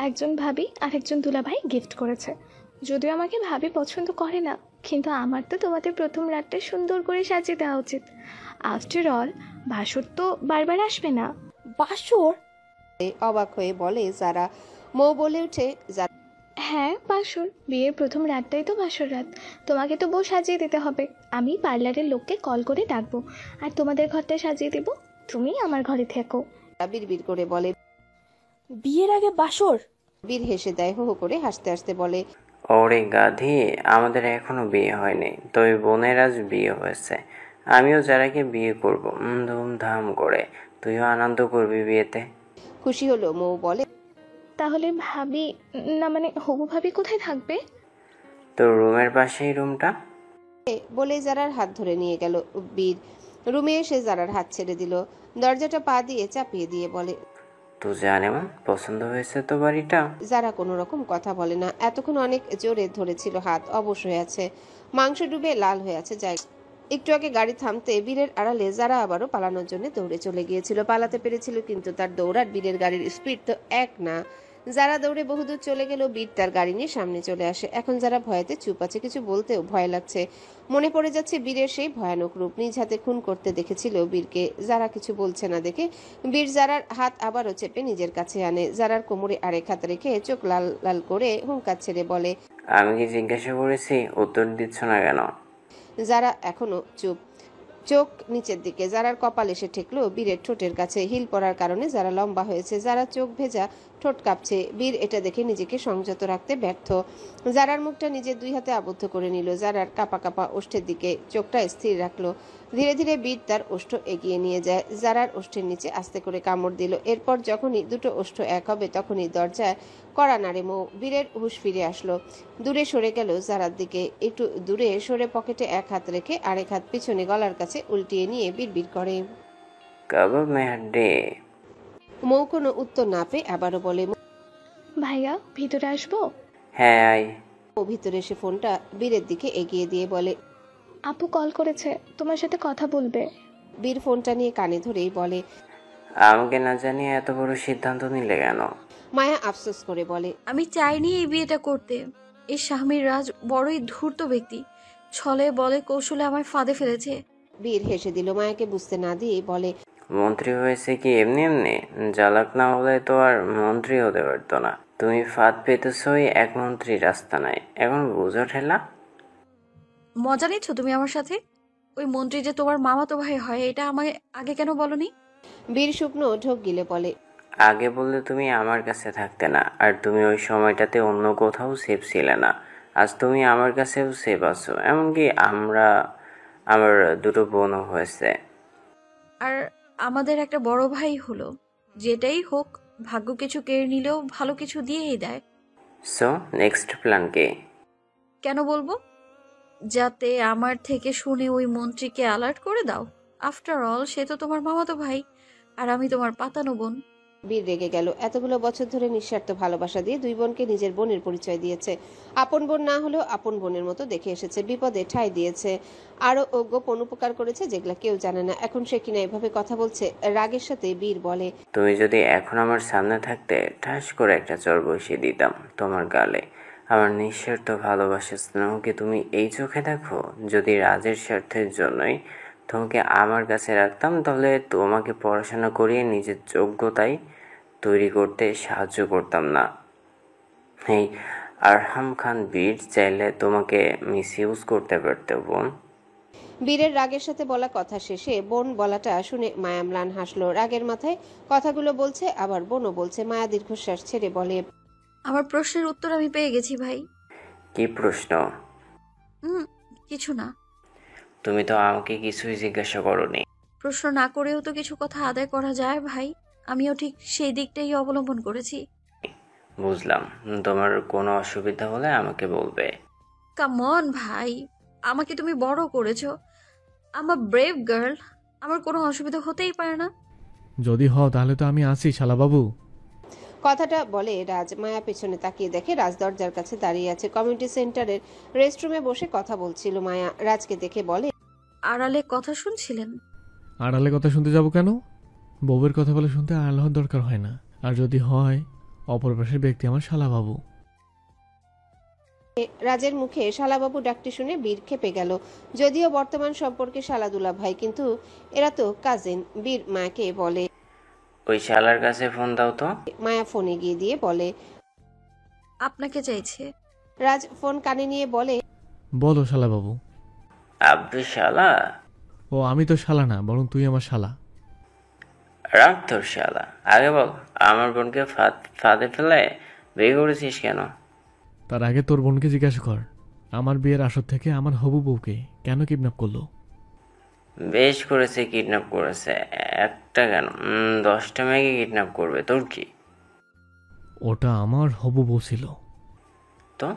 একজন ভাবি আর একজন দুলাভাই গিফট করেছে। যদিও আমাকে ভাবি পছন্দ করে না, কিন্তু আমার তো তোমাদের প্রথম রাতটা সুন্দর করে সাজিয়ে দেওয়া উচিত। আফটার অল বাসর তো বারবার আসবে না। বাসর? অবাক হয়ে বলে যারা। মৌ বলে উঠে, হ্যাঁ বাসর, বিয়ের প্রথম রাতটাই তো বাসর রাত। তোমাকে তো বউ সাজিয়ে দিতে হবে। আমি পার্লারের লোককে কল করে ডাকবো আর তোমাদের ঘরটা সাজিয়ে দেব, তুমি আমার ঘরে থেকো। বিড়বিড় করে বলে, বিয়ের আগে বাসর? বীর হেসে দেয়, হো হো করে হাসতে হাসতে বলে, ওরে গাধি, আমাদের এখনো বিয়ে হয়নি, তবে বোনের আজ বিয়ে হয়েছে। আমিও যারাকে বিয়ে করব ধুমধাম করে। তুইও আনন্দ করবি বিয়েতে। খুশি হলো মৌ বলে, তাহলে ভাবি, না মানে হবু ভাবি কোথায় থাকবে? তোর রুমের পাশেই রুমটা। বলে জারার হাত ধরে নিয়ে গেল বীর। রুমে এসে জারার হাত ছেড়ে দিল, দরজাটা পা দিয়ে চাপিয়ে দিয়ে বলে, তো জানে পছন্দ হয়েছে তো বাড়িটা? যারা কোনো রকম কথা বলে না, এতক্ষণ অনেক জোরে ধরেছিল হাত, অবশ হয়ে আছে, মাংস ডুবে লাল হয়ে আছে জায়গা। একটু আগে গাড়ি থামতে বীরের আড়ালে যারা আবারও পালানোর জন্য দৌড়ে চলে গিয়েছিল। পালাতে পেরেছিল, কিন্তু তার দৌড়ার বীরের গাড়ির স্পিড তো এক না। যারা দৌড়ে বহুদূর চলে গেল, বীর তার গাড়ি নিয়ে সামনে চলে আসে। এখন যারা ভয়েতে চুপ আছে, কিছু বলতেও ভয় লাগছে। মনে পড়ে যাচ্ছে বীরের সেই ভয়ানক রূপ, নিজ হাতে খুন করতে দেখেছিল বীরকে। যারা কিছু বলছে না দেখে বীর জারার হাত আবারও চেপে নিজের কাছে আনে। জারার কোমরে আরেক হাত রেখে চোখ লাল লাল করে হুঙ্কার ছেড়ে বলে, আমি কি জিজ্ঞাসা করেছি, উত্তর দিচ্ছ না কেন? যারা এখনো চুপ, চোখ নিচের দিকে। যারার কপাল এসে ঠেকলো বীরের ঠোঁটের কাছে। হিল পরার কারণে যারা লম্বা হয়েছে, যারা চোখ ভেজা, ঠোঁট কাঁপছে। বীর এটা দেখে নিজেকে সংযত রাখতে ব্যর্থ। যারার মুখটা নিজের দুই হাতে আবদ্ধ করে নিল। যারার কাপা কাপা ওষ্ঠের দিকে চোখটা স্থির রাখলো। ধীরে ধীরে বীর তার ওষ্ঠ এগিয়ে নিয়ে যায়। যারার ওষ্ঠের নিচে আস্তে করে কামড় দিল। এরপর যখনই দুটো ওষ্ঠ এক হবে, তখনই দরজায় কড়া নাড়ে মৌ। বীরের হুঁশ ফিরে আসলো, দূরে সরে গেল যারার দিকে। একটু দূরে সরে পকেটে এক হাত রেখে আরেক হাত পিছনে গলার কাছে উল্টিয়ে নিয়ে বিড়বিড় করে, কাবাব মে হাড্ডি। মৌ কোনো উত্তর না পেয়ে আবারও বলে, ভাইয়া ভিতরে আসবো? হ্যাঁ আয়। ও ভিতরে এসে ফোনটা বীরের দিকে এগিয়ে দিয়ে বলে, আপু কল করেছে, তোমার সাথে কথা বলবে। বীর ফোনটা নিয়ে কানে ধরেই বলে, আমাকে না জানিয়ে এত বড় সিদ্ধান্ত নিলে কেন? মায়া আফসোস করে বলে, আমি চাইনি এই বিয়েটা করতে। এই স্বামীর রাজ বড়ই ধূর্ত ব্যক্তি, ছলে বলে কৌশলে আমায় ফাঁদে ফেলেছে। বীর হেসে দিল। মায়াকে বুঝতে না দিয়ে বলে, মন্ত্রী হয়েছে কি এমনি এমনি? জালাক না হলে তো আর মন্ত্রী হতে পারতো না। তুমি ফাঁদ পেতেছই এক মন্ত্রীর রাস্তা নাই, এখন বুঝো ঠেলা। মজা নিচ্ছ তুমি আমার সাথে? ওই মন্ত্রী যে তোমার মামাতো ভাই হয়, এটা আমায় আগে কেন বলনি? বীর শুকনো ঢোক গিলে বলে, আগে বললে তুমি আমার কাছে থাকতে না, আর তুমি ওই সময়টাতে অন্য কোথাও সেফ ছিলে না। আজ তুমি আমার কাছেও সেফ আছো, এমনকি আমার দুটো বোনও হয়েছে। আর আমাদের একটা বড় ভাই হলো। যেটাই হোক, ভাগ্য কিছু কেড়ে নিলেও ভালো কিছু দিয়েই দেয়। সো নেক্সট প্ল্যান কি? কেন বলবো? যাতে আমার থেকে শুনে ওই মন্ত্রীকে অ্যালার্ট করে দাও। আফটার অল সে তো তোমার মামাতো ভাই, আর আমি তোমার পাতানো বোন। বীর রেগে গেল। এতগুলো বছর ধরে নিঃস্বার্থ ভালোবাসা দিয়ে দুই বোনকে নিজের বোনের পরিচয় দিয়েছে। আপন বোন না হলেও আপন বোনের মতো দেখে এসেছে, বিপদে ঠাঁই দিয়েছে, আরো গোপন উপকার করেছে যেগুলা কেউ জানে না। এখন সে কিনা এভাবে কথা বলছে। রাগের সাথে বীর বলে, তুমি যদি এখন আমার সামনে থাকতে ঠাস করে একটা চর বসিয়ে দিতাম তোমার গালে। আমার নিঃস্বার্থ ভালোবাসার স্নেহকে তুমি এই চোখে দেখো? যদি রাজের স্বার্থের জন্যই তোমাকে আমার কাছে রাখতাম, তাহলে তোমাকে পড়াশোনা করিয়ে নিজের যোগ্যতায় তৈরি করতে সাহায্য করতাম না। এই আরহাম খান বীর চাইলে তোমাকে মিস ইউজ করতে পারতে বোন। বীরের রাগের সাথে বলা কথা শেষে বোন বলাটা শুনে মায়া ম্লান হাসলো। রাগের মাথায় কথাগুলো বলছে, আবার বোনও বলছে। মায়া দীর্ঘশ্বাস ছেড়ে বলে, আমার প্রশ্নের উত্তর আমি পেয়ে গেছি ভাই। কি প্রশ্ন? কিছু না। তুমি তো আমাকে কিছুই জিজ্ঞাসা করোনি। প্রশ্ন না করেও তো কিছু কথা আদায় করা যায় ভাই। আমিও ঠিক সেই দিকটাই অবলম্বন করেছি। বুঝলাম। তোমার কোনো অসুবিধা হলে আমাকে বলবে। কাম অন ভাই, আমাকে তুমি বড় করেছো। আমার ব্রেভ গার্ল, আমার কোনো অসুবিধা হতেই পারে না। যদি হও তাহলে তো আমি আছি শালাবাবু। কথাটা বলে রাজ। মায়া পেছনে তাকিয়ে দেখে রাজ দরজার কাছে দাঁড়িয়ে আছে। কমিউনিটি সেন্টারের রেস্টরুমে বসে কথা বলছিল মায়া। রাজকে দেখে বলে, আড়ালে কথা শুনছিলেন? আড়ালে কথা শুনতে যাব কেন? বউয়ের কথা বলে শুনতে আড়াল হওয়ার দরকার হয় না। আর যদি হয়, অপর পাশের ব্যক্তি আমার শালাবাবু। রাজের মুখে শালাবাবু ডাকটি শুনে বীর খেপে গেল। যদিও বর্তমান সম্পর্কে শালাদুলা ভাই, কিন্তু এরা তো কাজিন। বীর মায়াকে বলে, ওই শালার কাছে ফোন দাও তো। মায়া ফোনে গিয়ে দিয়ে বলে, আপনাকে চাইছে। রাজ ফোন কানে নিয়ে বলে, বলো শালাবাবু। আব্দু শালা? ও আমি তো শালা না, বরং তুই আমার শালা। রাখ তোর শালা। আগে বল, আমার বোনকে ফাঁদে ফেলে বিয়ে করেছিস কেন? তার আগে তোর বোনকে জিজ্ঞাসা কর, আমার বিয়ের আসর থেকে আমার হবু বউকে কেন কিডন্যাপ করলো। বেশ করেছে, কিডন্যাপ করেছে। একটা কেন, 10টা মেয়েকে কিডন্যাপ করবে, তোর কি? ওটা আমার হবু বউ ছিল। তো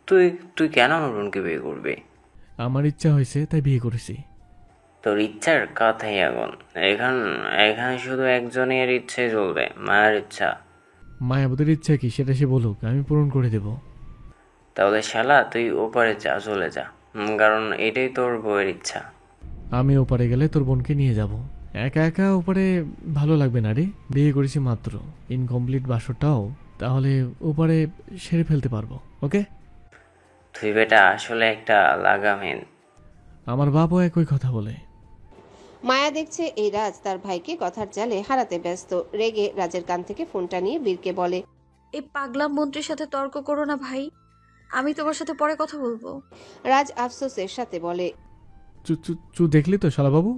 তুই তুই কেন আমার বোনকে বিয়ে করবি? আমার ইচ্ছা হয়েছে তাই বিয়ে করেছি। তোর ইচ্ছার কথাই আগুন। এখানে শুধু একজনের ইচ্ছে চলবে, মায়ের ইচ্ছা। মায়াবতীর ইচ্ছা কি সেটা সে বলুক, আমি পূরণ করে দেব। তাহলে শালা তুই ওপারে যা, চলে যা, কারণ এটাই তোর বউয়ের ইচ্ছা। আমি ওপারে গেলে তোর বোনকে নিয়ে যাব। একা একা ওপারে ভালো লাগবে না রে, বিয়ে করেছি মাত্র, ইনকমপ্লিট বাসরটাও তাহলে ওপারে সেরে ফেলতে পারবো। ওকে? তুই বেটা আসলে একটা লাগামহীন। আমার বাপও একই কথা বলে। মায়া দেখছে এই রাজ তার ভাইকে কথার জালে হারাতে ব্যস্ত। রেগে রাজের কান থেকে ফোনটা নিয়ে বীরকে বলে, এই পাগলা মন্ত্রীর সাথে তর্ক করো না ভাই, আমি তোমার সাথে পরে কথা বলবো। রাজ আফসোসের সাথে বলে, চু দেখলি তো শালাবাবু,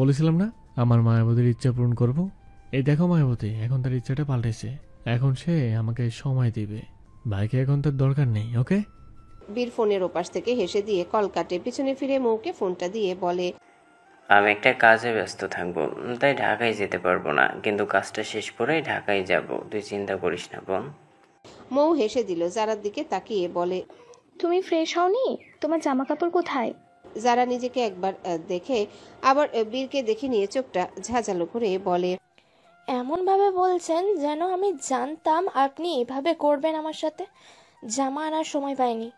বলেছিলাম না আমার মায়াবতীর ইচ্ছা পূরণ করব। এই দেখো মায়াবতী এখন তার ইচ্ছাটা পাল্টেছে, এখন সে আমাকে সময় দিবে। ভাইকে এখন তার দরকার নেই। ওকে? বীর ফোনের ওপাশ থেকে হেসে দিয়ে কল কাটে। পিছনে ফিরে মৌকে ফোনটা দিয়ে বলে, আমি একটা কাজে ব্যস্ত থাকবো, তাই ঢাকায় যেতে পারবো না, কিন্তু কাজটা শেষ করেই ঢাকায় যাব, তুই চিন্তা করিস না বোন। মৌ হেসে দিল। জারার দিকে তাকিয়ে বলে, তুমি ফ্রেশ হওনি? তোমার জামা কাপড় কোথায়? যারা নিজেকে একবার দেখে আবার বীরকে দেখে নিয়ে চোখটা ঝাঁঝালো করে বলে, এমনভাবে বলছেন যেন আমি জানতাম আপনি এভাবে করবেন আমার সাথে। জামা আনার সময় পাইনি।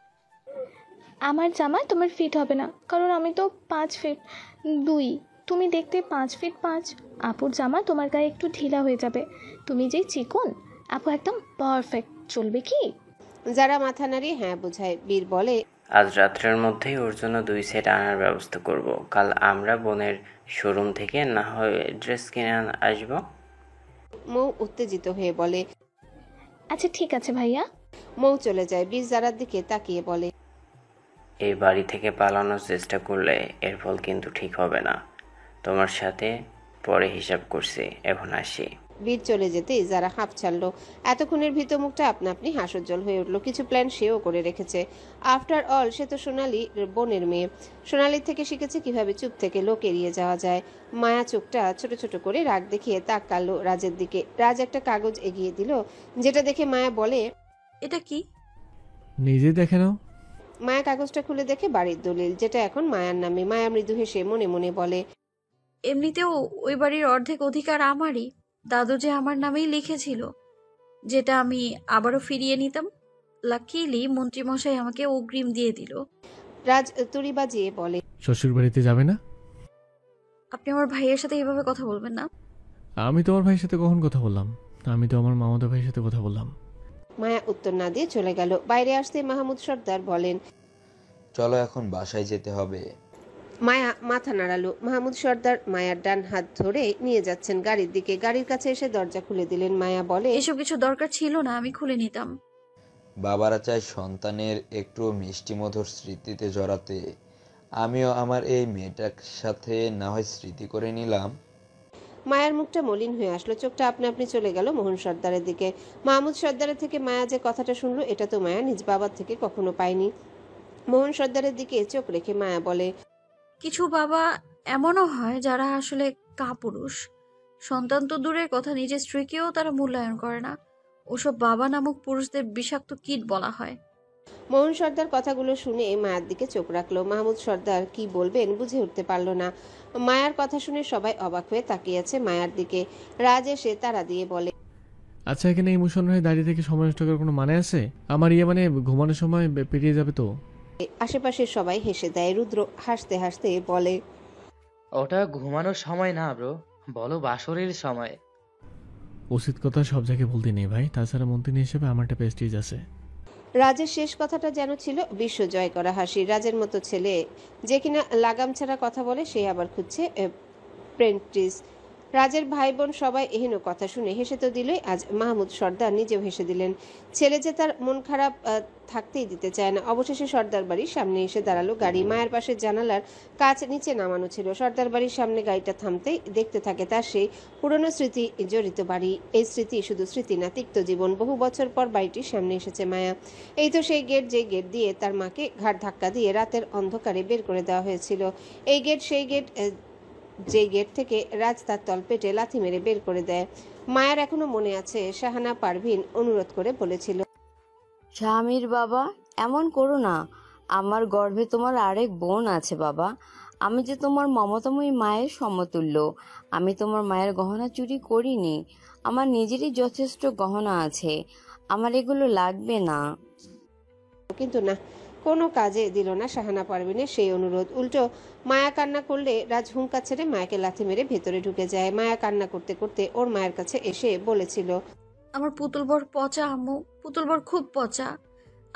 আমার জামা তোমার ফিট হবে না, কারণ আমি তো 5 ফিট 2, তুমি দেখতে 5 ফিট 5। আপুর জামা তোমার গায়ে একটু ঢিলা হয়ে যাবে, তুমি যেই চিকন, আপু একদম পারফেক্ট। চলবে কি? যারা মাথা নাড়িয়ে হ্যাঁ বোঝায়। বীর বলে, আজ রাত্রের মধ্যেই ওর জন্য 2 সেট আনার ব্যবস্থা করব। কাল আমরা বোনের শোরুম থেকে না হয় ড্রেস কিনে আসবো। মৌ উত্তেজিত হয়ে বলে, আচ্ছা ঠিক আছে ভাইয়া। মৌ চলে যায়। বীর জারার দিকে তাকিয়ে বলে, এই বাড়ি থেকে পালানোর চেষ্টা করলে এর ফল কিন্তু ঠিক হবে না। তোমার সাথে পরে হিসাব করছি, এখন আসি। বীর চলে যেতেই যারা হাঁপ ছাড়লো। এতক্ষণের ভীত মুখটা আপনা আপনি হাস্যোজ্জ্বল হয়ে উঠলো। কিছু প্ল্যান সেও করে রেখেছে। আফটার অল সে তো সোনালি বোনের মেয়ে। সোনালির থেকে শিখেছে কিভাবে চুপ থেকে লোক এড়িয়ে যাওয়া যায়। মায়া চোখটা ছোট ছোট করে রাগ দেখিয়ে তাকালো রাজের দিকে। রাজ একটা কাগজ এগিয়ে দিল, যেটা দেখে মায়া বলে, এটা কি? নিজে দেখে নাও। মায়া কাগজটা খুলে দেখে বাড়ির দলিল, যেটা এখন মায়ার নামে। মায়া মৃদু হেসে মনে মনে বলে, এমনিতেও ওই বাড়ির অর্ধেক অধিকার আমারই। দাদু যে আমার নামেই লিখেছিল, যেটা আমি আবারও ফিরিয়ে নিতাম। লাকিলি মন্ত্রীমশাই আমাকে অগ্রিম দিয়ে দিল। রাজ তুড়ি বাজিয়ে বলে, শ্বশুর বাড়িতে যাবে না? আপনি আমার ভাইয়ের সাথে এভাবে কথা বলবেন না। আমি তোমার ভাইয়ের সাথে কখন কথা বললাম? আমি তো আমার মামাতো ভাইয়ের সাথে কথা বললাম। মায়া উত্তর না দিয়ে চলে গেল। বাইরে আসতে মাহমুদ সর্দার বলেন, চলো এখন বাসায় যেতে হবে। মায়া মাথা নাড়ালো। মাহমুদ সর্দার মায়ার ডান হাত ধরে নিয়ে যাচ্ছেন গাড়ির দিকে। গাড়ির কাছে এসে দরজা খুলে দিলেন। মায়া বলে, এসব কিছু দরকার ছিল না, আমি খুলে নিতাম। বাবারা চায় সন্তানের একটু মিষ্টি মধুর স্মৃতিতে জড়াতে। আমিও আমার এই মেয়েটার সাথে না হয় স্মৃতি করে নিলাম। মায়ার মুখটা মলিন হয়ে আসলো। চোখটা আপনা আপনি চলে গেল মোহন সর্দারের দিকে। মাহমুদ সর্দারের থেকে মায়া যে কথাটা শুনলো, এটা তো মায়া নিজ বাবার থেকে কখনো পায়নি। মোহন সর্দারের দিকে চোখ রেখে মায়া বলে, কিছু বাবা এমনও হয় যারা আসলে কাপুরুষ। সন্তান তো দূরের কথা, নিজের স্ত্রীকেও তারা মূল্যায়ন করে না। ওসব বাবা নামক পুরুষদের বিষাক্ত কীট বলা হয়। মোহন সর্দার কথাগুলো শুনে মায়ার দিকে চোখ রাখলো। মাহমুদ সর্দার কি বলবেন বুঝে উঠতে পারলো না। মায়ার কথা শুনে সবাই অবাক হয়ে তাকিয়ে আছে মায়ার দিকে। রাজ এসে তারা দিয়ে বলে, আচ্ছা এখানে ইমোশন হয়ে দাঁড়িয়ে থেকে সময় নষ্ট করার কোনো মানে আছে? আমার মানে ঘুমানোর সময় পেরিয়ে যাবে তো। আশেপাশের সবাই হেসে দেয়। রুদ্র হাসতে হাসতে বলে, ওটা ঘুমানোর সময় না ব্রো, বলো বাসরের সময়। উচিত কথা সব জায়গায় বলতে নেই ভাই, তাছাড়া মন্ত্রী হিসেবে আমার একটা প্রেস্টিজ আছে। রাজের শেষ কথাটা যেন ছিল বিশ্ব জয় করা হাসি। রাজের মতো ছেলে যে কিনা লাগাম ছাড়া কথা বলে, সে আবার খুঁজছে প্রেন্টিস। রাজের ভাই বোন সবাই এহেন কথা শুনে হেসে তো দিলই, আজ মাহমুদ সর্দার নিজেও হেসে দিলেন। ছেলে যে তার মন খারাপ থাকতেই দিতে চায় না। অবশেষে সর্দার বাড়ির সামনে এসে দাঁড়ালো গাড়ি। মায়ের পাশে জানালার কাঁচ নিচে নামানো ছিল। সর্দার বাড়ির সামনে গাড়িটা থামতেই দেখতে থাকে তার সেই পুরনো স্মৃতি জড়িত বাড়ি। এই স্মৃতি শুধু স্মৃতি না, তিক্ত জীবন। বহু বছর পর বাড়িটির সামনে এসেছে মায়া। এই তো সেই গেট, যে গেট দিয়ে তার মাকে ঘাট ধাক্কা দিয়ে রাতের অন্ধকারে বের করে দেওয়া হয়েছিল। এই গেট সেই গেট যে গেট থেকে রাজ তার তলপেটে লাথি মেরে বের করে দেয়। মায়ার এখনো মনে আছে, শাহানা পারভিন অনুরোধ করে বলেছিল, স্বামীর বাবা, এমন করো না। আমার গর্ভে তোমার আরেক বোন আছে বাবা। আমি যে তোমার মমতাময়ী মায়ের সমতুল্য। আমি তোমার মায়ের গহনা চুরি করিনি। আমার নিজেরই যথেষ্ট গহনা আছে। আমার এগুলো লাগবে না। কিন্তু না, কোনো কাজে দিল না শাহানা পারভিনের সেই অনুরোধ। উল্টো মায়া কান্না করলে রাজ হুঙ্কা ছেড়ে মায়াকে লাথি মেরে ভেতরে ঢুকে যায়। মায়া কান্না করতে করতে ওর মায়ের কাছে এসে বলেছিল, আমার পুতুল বর পচা আম্মু, পুতুল বর খুব পচা।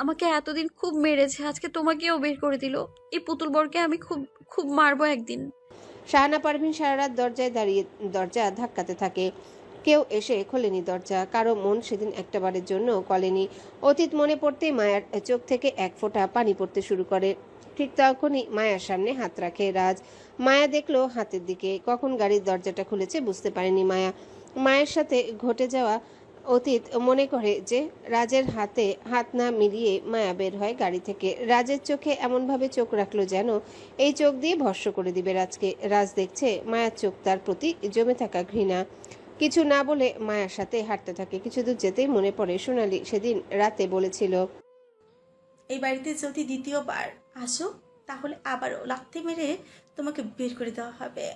আমাকে এতদিন খুব মেরেছে, আজকে তোমাকেও বের করে দিল। এই পুতুল বরকে আমি খুব খুব মারবো একদিন। শাহানা পারভিন সারা রাত দরজায় দাঁড়িয়ে দরজা ধাক্কাতে থাকে। কেউ এসে খোলেনি দরজা। কারো মন সেদিন একটাবারের জন্য কলেনি। অতীত মনে পড়তেই মায়ার চোখ থেকে এক ফোঁটা পানি পড়তে শুরু করে। ঠিক তখনই মায়ার সামনে হাত রাখে রাজ। মায়া দেখলো হাতের দিকে। কখন গাড়ির দরজাটা খুলেছে বুঝতে পারেনি মায়া। মায়ের সাথে ঘটে যাওয়া অতীত মনে করে যে রাজের হাতে হাত না মিলিয়ে মায়া বের হয় গাড়ি থেকে। রাজের চোখে এমনভাবে চোখ রাখলো যেন এই চোখ দিয়ে ভস্ম করে দিবে রাজকে। রাজ দেখছে মায়ার চোখ তার প্রতি জমে থাকা ঘৃণা। কিছু না বলে মায়ার সাথে হাঁটতে থাকে। কিছু দূর যেতেই মনে পড়ে সোনালি সেদিন রাতে বলেছিল, এই বাড়িতে যদি দ্বিতীয়বার আসো তাহলে আবারও লাথি মেরে তোমাকে বের করে দেওয়া হবে,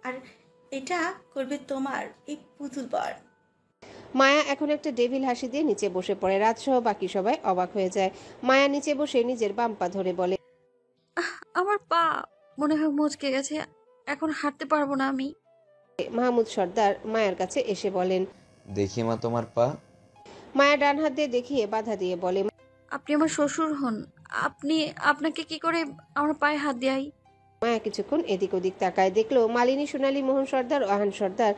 আর এটা করবে তোমার এই পুতুল বর। মায়া এখন একটা ডেভিল হাসি দিয়ে নিচে বসে পড়ে। রাজসহ বাকি সবাই অবাক হয়ে যায়। মায়া নিচে বসে নিজের বাম পা ধরে বলে, আমার পা মনে হয় মচকে গেছে, এখন হাঁটতে পারবো না আমি। মাহমুদ সর্দার মায়ের কাছে এসে বলেন, দেখি মা তোমার পা। মায়া ডান হাত দিয়ে দেখিয়ে বাধা দিয়ে বলে, আপনি আমার শ্বশুর হন, আপনাকে কি করে আমার পায়ে হাত দেয়? মায়া কিছুক্ষণ এদিক ওদিক তাকায়। দেখলো মালিনী, সোনালী, মোহন সর্দার, আহান সর্দার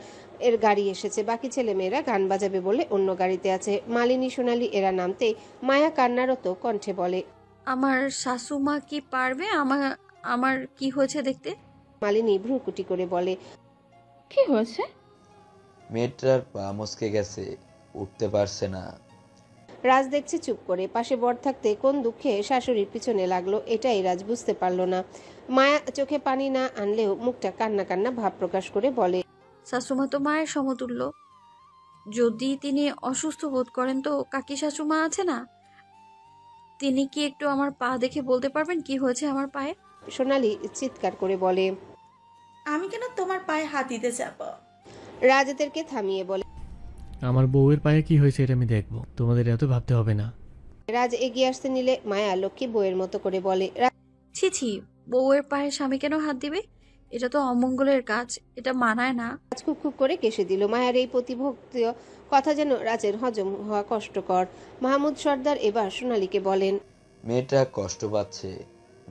এর গাড়ি এসেছে। বাকি ছেলে মেয়েরা গান বাজাবে বলে অন্য গাড়িতে আছে। মালিনী, সোনালী এরা নামতেই মায়া কান্নারত কণ্ঠে বলে, আমার শাশুমা কি পারবে আমার কি হয়েছে দেখতে? মালিনী ভ্রুকুটি করে বলে, কি হয়েছে? মেয়েটার পা মচকে গেছে, উঠতে পারছে না। রাজ দেখছে চুপ করে। পাশে বর থাকতে কোন দুঃখে শাশুড়ির পিছনে লাগলো এটাই রাজ বুঝতে পারলো না। মায়া চোখে পানি না আনলেও মুখটা কান্না কান্না ভাব প্রকাশ করে বলে, শাশুমা তো মায়ের সমতুল্য। যদি তিনি অসুস্থ বোধ করেন তো কাকি শাশুমা আছে না, তিনি কি একটু আমার পা দেখে বলতে পারবেন কি হয়েছে আমার পায়ে? সোনালী চিৎকার করে বলে, আমি কেন তোমার পায়ে হাত দিতে যাব? রাজ এদেরকে থামিয়ে বলে, আমার বউয়ের পায়ে কি হয়েছে এটা আমি দেখবো, তোমাদের এত ভাবতে হবে না। রাজ এগিয়ে আসতে নিলে মায়া লক্ষ্মী বউয়ের মতো করে বলে, ছি ছি, বউয়ের পায়ে স্বামী কেন হাত দিবে? এটা তো অমঙ্গলের কাজ, এটা মানায় না। রাজ খুব খুব করে কেসে দিল। মায়ার এই প্রতিভক্ত কথা যেন রাজের হজম হওয়া কষ্টকর। মাহমুদ সর্দার এবার সোনালীকে বলেন, মেয়েটা কষ্ট পাচ্ছে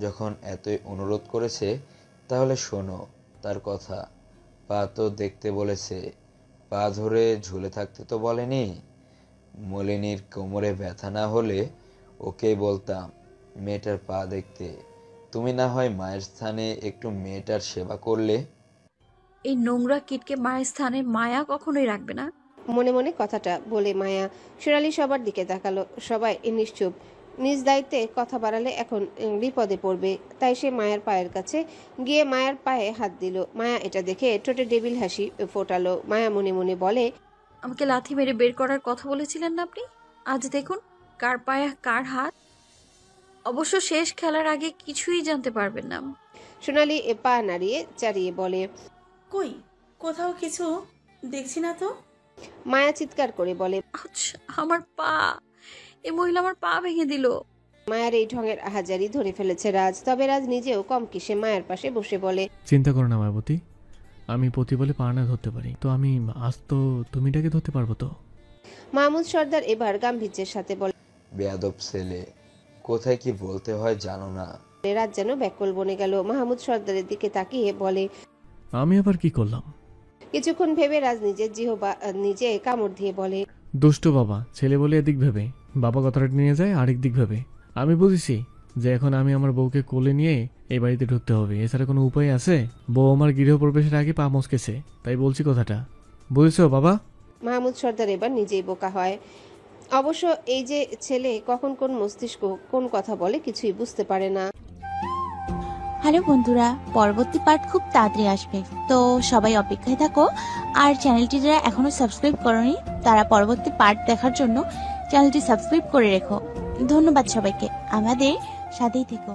যখন এতই অনুরোধ করেছে তাহলে শোনো তার কথা। পা তো দেখতে বলেছে, পা ধরে ঝুলে থাকতে তো বলেনি। মলিনীর কোমরে ব্যথা না হলে ওকেই বলতাম মেয়েটার পা দেখতে। তুমি না হয় মায়ের স্থানে একটু মেয়েটার সেবা করলে। এই নোংরা কিটকে মায়ের স্থানে মায়া কখনোই রাখবে না। মনে মনে কথাটা বলে মায়া। সোনালী সবার দিকে তাকালো। সবাই নিশ্চুপ। নিজ দায়িত্বে কথা বাড়ালে এখন বিপদে পড়বে। তাই সে মায়ের পায়ের কাছে গিয়ে মায়ের পায়ে হাত দিল। মায়া এটা দেখে ঠোঁটে ডেভিল হাসি ফোটালো। মায়া মনে মনে বলে, আমাকে লাথি মেরে বের করার কথা বলেছিলেন না আপনি? আজ দেখুন কার পায়ে কার হাত। অবশ্য শেষ খেলার আগে কিছুই জানতে পারবেন না। সোনালী পা নাড়িয়ে চারিয়ে বলে, কই কোথাও কিছু দেখছি না তো। মায়া চিৎকার করে বলে, আমার পা, এই মহিলা আমার পা ভেঙে দিল। মায়ের এই ঢঙের আহাজারি ধরে ফেলেছে রাজ। তবে রাজ নিজেও কম কিসে মায়ের পাশে বসে বলে, চিন্তা করো না মায়াবতী, আমি পতি বলে পা না ধরতে পারি তো আমি আজ তো তুমিটাকে ধরতে পারবো তো। মাহমুদ সর্দার এবার গাম্ভীর্যের সাথে বলে, বেয়াদব ছেলে, কোথায় কি বলতে হয় জানো না। রাজ যেন ব্যাকুল বনে গেল। মাহমুদ সর্দারের দিকে তাকিয়ে বলে, আমি আবার কি করলাম? কিছুক্ষণ ভেবে রাজ নিজের জিহবা নিজে কামড় দিয়ে বলে, দুষ্ট বাবা, ছেলে বলে এদিক ভেবে বাবা কথাটা নিয়ে যায় আরেক দিক ভেবে। আমি বুঝেছি যে এখন আমি আমার বউকে কোলে নিয়ে এই বাড়িতে ঢুকতে হবে, এছাড়া কোনো উপায় আছে? বউ আমার গৃহপ্রবেশের আগে পা মস্কেছে, তাই বলছি কথাটা, বুঝেছো বাবা? মাহমুদ সর্দার এবার নিজেই বোকা হয়। অবশ্য এই যে ছেলে কখন কোন মস্তিষ্ক কোন কথা বলে কিছুই বুঝতে পারে না। হ্যালো বন্ধুরা, পরবর্তী পার্ট খুব তাড়াতাড়ি আসবে, তো সবাই অপেক্ষায় থাকো। আর চ্যানেলটি যারা এখনো সাবস্ক্রাইব করোনি তারা পরবর্তী পার্ট দেখার জন্য চ্যানেলটি সাবস্ক্রাইব করে রেখো। ধন্যবাদ সবাইকে, আমাদের সাথেই থেকো।